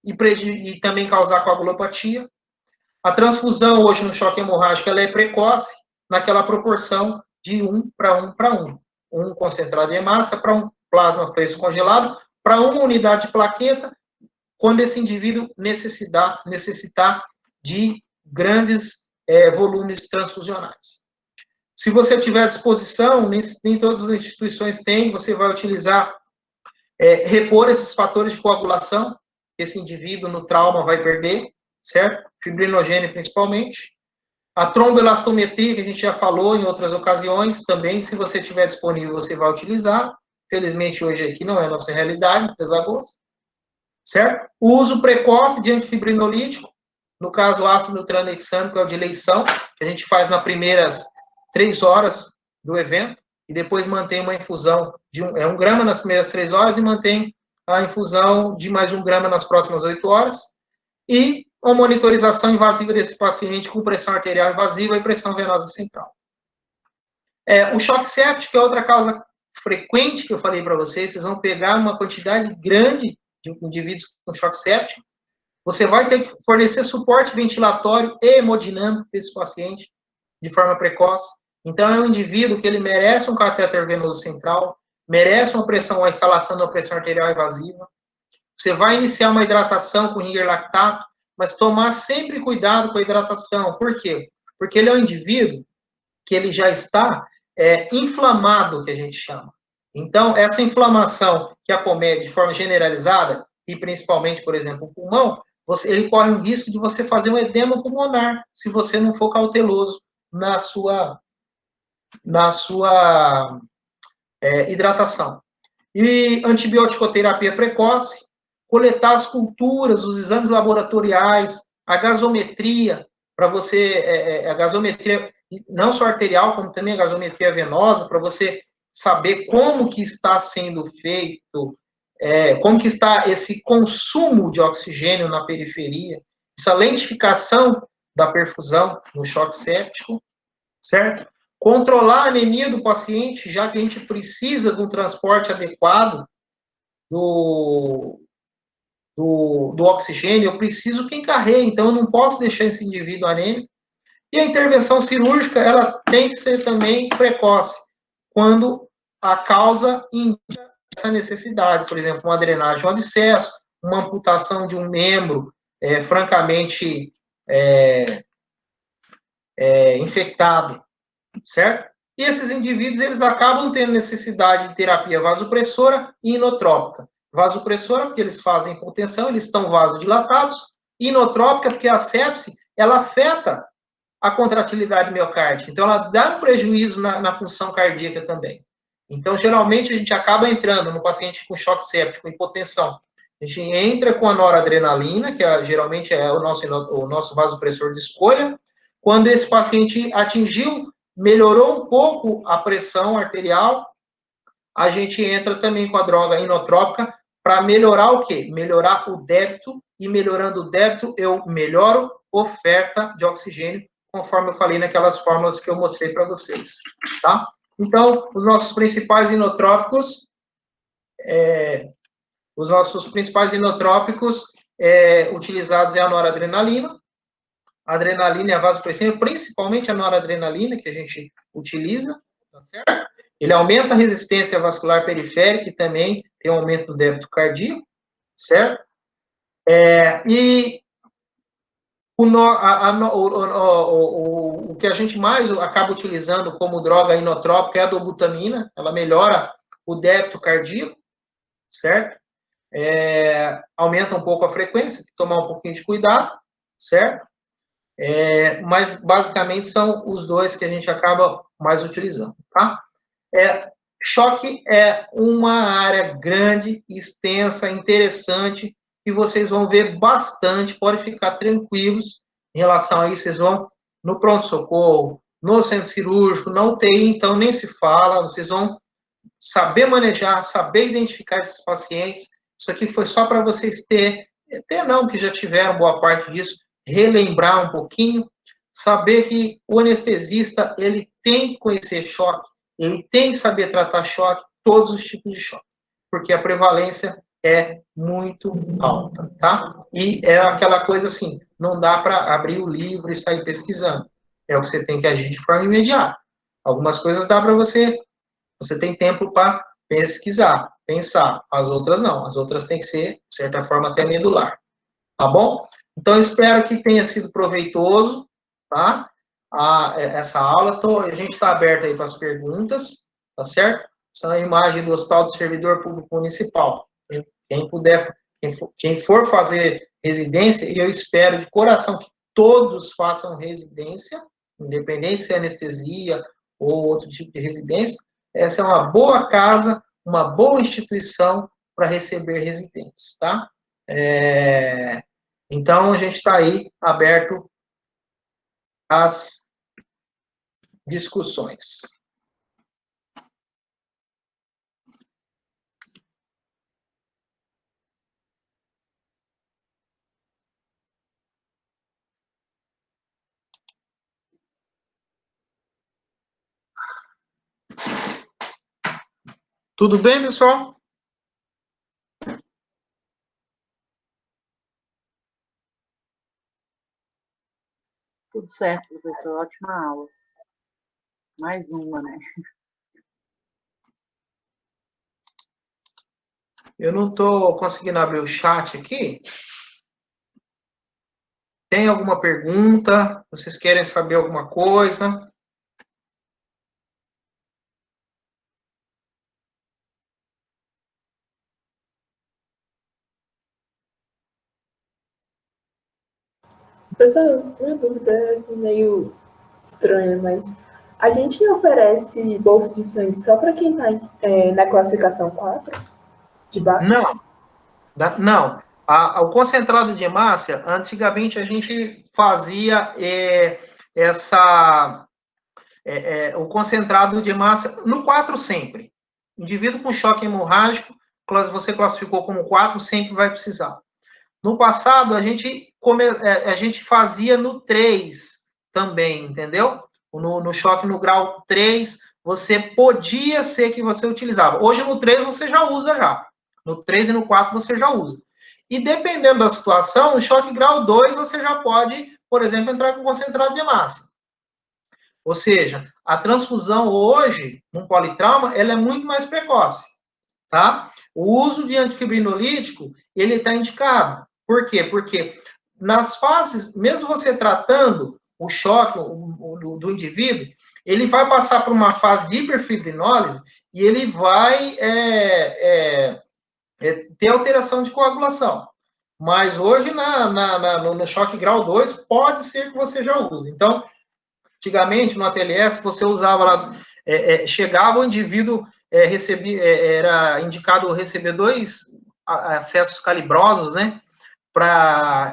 e também causar coagulopatia. A transfusão hoje no choque hemorrágico ela é precoce, naquela proporção de 1 para 1 para 1. Um concentrado de hemácia para um plasma fresco congelado, para uma unidade de plaqueta, quando esse indivíduo necessitar de grandes volumes transfusionais. Se você tiver à disposição, nem todas as instituições têm, você vai utilizar, repor esses fatores de coagulação, que esse indivíduo no trauma vai perder, certo? Fibrinogênio principalmente. A tromboelastometria, que a gente já falou em outras ocasiões, também, se você tiver disponível, você vai utilizar. Felizmente, hoje aqui não é a nossa realidade, pesagosto. Certo? O uso precoce de antifibrinolítico, no caso, ácido tranexâmico é o de eleição, que a gente faz nas primeiras 3 horas do evento, e depois mantém uma infusão de 1 grama nas primeiras 3 horas e mantém a infusão de mais 1 grama nas próximas 8 horas, e uma monitorização invasiva desse paciente com pressão arterial invasiva e pressão venosa central. O choque séptico é outra causa frequente que eu falei para vocês, vocês vão pegar uma quantidade grande de indivíduos com choque séptico, você vai ter que fornecer suporte ventilatório e hemodinâmico para esse paciente de forma precoce. Então, é um indivíduo que ele merece um catéter venoso central, merece uma instalação de uma pressão arterial invasiva. Você vai iniciar uma hidratação com ringer lactato, mas tomar sempre cuidado com a hidratação. Por quê? Porque ele é um indivíduo que ele já está inflamado, que a gente chama. Então, essa inflamação que acomete de forma generalizada, e principalmente, por exemplo, o pulmão, ele corre o risco de você fazer um edema pulmonar, se você não for cauteloso na sua hidratação. E antibioticoterapia precoce, coletar as culturas, os exames laboratoriais, a gasometria, para você, a gasometria não só arterial, como também a gasometria venosa, para você saber como que está sendo feito, como que está esse consumo de oxigênio na periferia, essa lentificação da perfusão no choque séptico, certo? Controlar a anemia do paciente, já que a gente precisa de um transporte adequado do oxigênio, eu preciso que encarregue, então eu não posso deixar esse indivíduo anêmico. E a intervenção cirúrgica, ela tem que ser também precoce, quando a causa indica essa necessidade, por exemplo, uma drenagem, um abscesso, uma amputação de um membro francamente infectado, certo? E esses indivíduos, eles acabam tendo necessidade de terapia vasopressora e inotrópica. Vasopressora, porque eles fazem hipotensão, eles estão vasodilatados. Inotrópica, porque a sepse, ela afeta a contratilidade miocárdica. Então, ela dá um prejuízo na função cardíaca também. Então, geralmente, a gente acaba entrando no paciente com choque séptico, hipotensão. A gente entra com a noradrenalina, que geralmente é o nosso vasopressor de escolha. Quando esse paciente melhorou um pouco a pressão arterial, a gente entra também com a droga inotrópica para melhorar o quê? Melhorar o débito, e melhorando o débito, eu melhoro oferta de oxigênio, conforme eu falei naquelas fórmulas que eu mostrei para vocês, tá? Então, os nossos principais inotrópicos utilizados é a noradrenalina. A adrenalina e a vasopressina, principalmente a noradrenalina, que a gente utiliza, tá certo? Ele aumenta a resistência vascular periférica e também tem um aumento do débito cardíaco, certo? E o que a gente mais acaba utilizando como droga inotrópica é a dobutamina. Ela melhora o débito cardíaco, certo? Aumenta um pouco a frequência, tem que tomar um pouquinho de cuidado, certo? Mas basicamente são os dois que a gente acaba mais utilizando, tá? Choque é uma área grande, extensa, interessante, e vocês vão ver bastante, pode ficar tranquilos em relação a isso. Vocês vão no pronto-socorro, no centro cirúrgico, não tem, então nem se fala, vocês vão saber manejar, saber identificar esses pacientes. Isso aqui foi só para vocês não, que já tiveram boa parte disso, relembrar um pouquinho, saber que o anestesista, ele tem que conhecer choque, ele tem que saber tratar choque, todos os tipos de choque, porque a prevalência é muito alta, tá? E é aquela coisa assim, não dá para abrir o livro e sair pesquisando. É o que você tem que agir de forma imediata. Algumas coisas dá para você tem tempo para pesquisar, pensar. As outras não. As outras têm que ser, de certa forma, até medular. Tá bom? Então, espero que tenha sido proveitoso, tá? Essa aula. A gente está aberto aí para as perguntas, tá certo? Essa é a imagem do Hospital do Servidor Público Municipal. Quem for fazer residência, e eu espero de coração que todos façam residência, independente se é anestesia ou outro tipo de residência. Essa é uma boa casa, uma boa instituição para receber residentes, tá? Então, a gente está aí aberto às discussões. Tudo bem, pessoal? Tudo certo, professor. Ótima aula. Mais uma, né? Eu não estou conseguindo abrir o chat aqui. Tem alguma pergunta? Vocês querem saber alguma coisa? Professor, uma dúvida assim, meio estranha, mas a gente oferece bolsa de sangue só para quem está na classificação 4 de baixo? Não. O concentrado de hemácia, antigamente a gente fazia o concentrado de hemácia no 4 sempre. Indivíduo com choque hemorrágico, você classificou como 4, sempre vai precisar. No passado, a gente fazia no 3 também, entendeu? No choque no grau 3, você podia ser que você utilizava. Hoje, no 3, você já usa já. No 3 e no 4, você já usa. E dependendo da situação, no choque grau 2, você já pode, por exemplo, entrar com concentrado de hemácia. Ou seja, a transfusão hoje, num politrauma, ela é muito mais precoce, tá? O uso de antifibrinolítico, ele está indicado. Por quê? Porque nas fases, mesmo você tratando o choque do indivíduo, ele vai passar por uma fase de hiperfibrinólise e ele vai ter alteração de coagulação. Mas hoje, no choque grau 2, pode ser que você já use. Então, antigamente, no ATLS, você usava lá, chegava o indivíduo, era indicado receber 2 acessos calibrosos, né,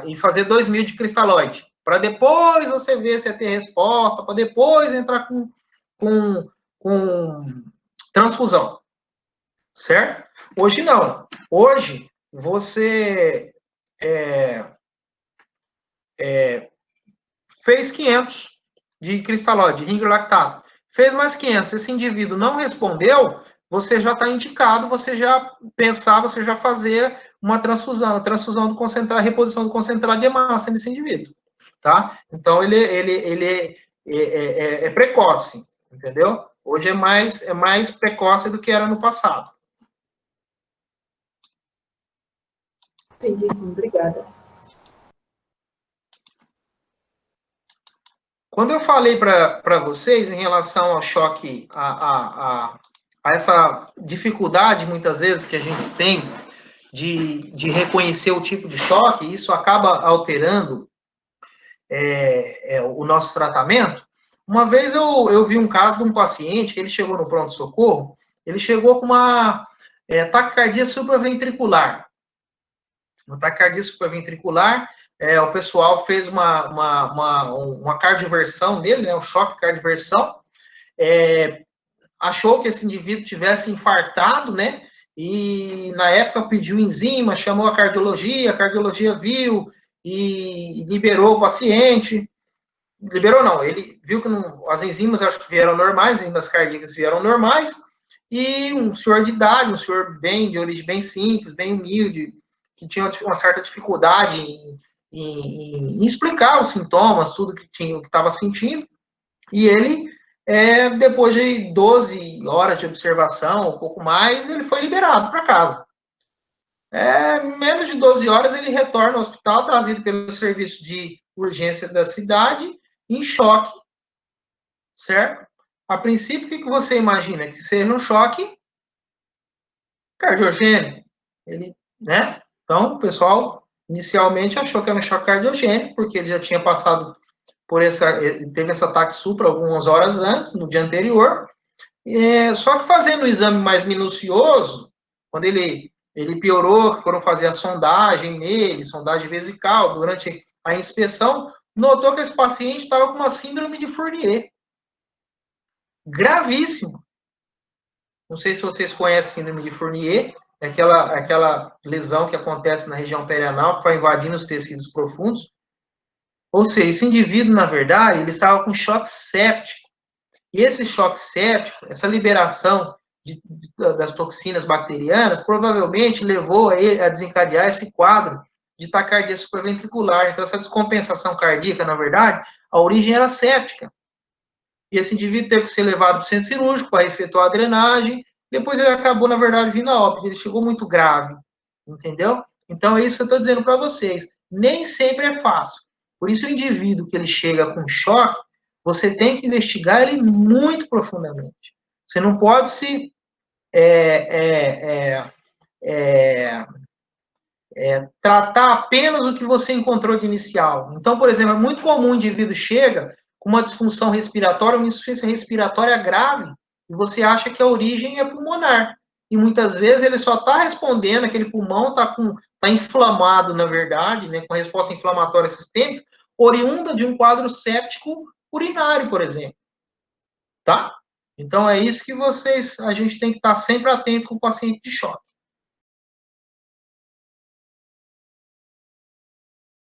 e fazer 2.000 de cristalóide, para depois você ver se ia ter resposta, para depois entrar com transfusão, certo? Hoje não. Hoje, você fez 500 de cristalóide, de ringue lactato, fez mais 500, esse indivíduo não respondeu, você já está indicado, você já pensar, você já fazer uma transfusão do concentrado, reposição do concentrado de massa nesse indivíduo, tá? Então, ele é precoce, entendeu? Hoje é mais precoce do que era no passado. Entendi, sim. Obrigada. Quando eu falei para vocês em relação ao choque, a essa dificuldade, muitas vezes, que a gente tem de reconhecer o tipo de choque, isso acaba alterando o nosso tratamento. Uma vez eu vi um caso de um paciente que ele chegou no pronto-socorro, ele chegou com uma taquicardia supraventricular. Uma taquicardia supraventricular, o pessoal fez uma cardioversão dele, né, um choque cardioversão, achou que esse indivíduo tivesse infartado, né, e na época pediu enzima, chamou a cardiologia viu e liberou o paciente. Liberou não, ele viu que as enzimas, acho que vieram normais, as enzimas cardíacas vieram normais, e um senhor de idade, um senhor de origem bem simples, bem humilde, que tinha uma certa dificuldade em explicar os sintomas, tudo que estava sentindo, e ele, depois de 12 horas de observação, um pouco mais, ele foi liberado para casa. Menos de 12 horas, ele retorna ao hospital, trazido pelo serviço de urgência da cidade, em choque, certo? A princípio, o que você imagina? Que seja um choque cardiogênico. Né? Então, o pessoal inicialmente achou que era um choque cardiogênico, porque ele já tinha passado teve esse ataque supra algumas horas antes, no dia anterior. Só que fazendo o exame mais minucioso, quando ele piorou, foram fazer a sondagem nele, sondagem vesical, durante a inspeção, notou que esse paciente estava com uma síndrome de Fournier. Gravíssimo. Não sei se vocês conhecem síndrome de Fournier, é aquela lesão que acontece na região perianal, que vai invadindo os tecidos profundos. Ou seja, esse indivíduo, na verdade, ele estava com choque séptico. E esse choque séptico, essa liberação das toxinas bacterianas, provavelmente levou a ele a desencadear esse quadro de taquicardia supraventricular. Então, essa descompensação cardíaca, na verdade, a origem era séptica. E esse indivíduo teve que ser levado para o centro cirúrgico para efetuar a drenagem. Depois ele acabou, na verdade, vindo a óbito. Ele chegou muito grave, entendeu? Então, é isso que eu estou dizendo para vocês. Nem sempre é fácil. Por isso, o indivíduo que ele chega com choque, você tem que investigar ele muito profundamente. Você não pode se tratar apenas o que você encontrou de inicial. Então, por exemplo, é muito comum o indivíduo chega com uma disfunção respiratória, uma insuficiência respiratória grave, e você acha que a origem é pulmonar. E muitas vezes ele só está respondendo, aquele pulmão está inflamado, na verdade, né, com resposta inflamatória sistêmica, oriunda de um quadro séptico urinário, por exemplo. Tá? Então, é isso que a gente tem que estar sempre atento com o paciente de choque.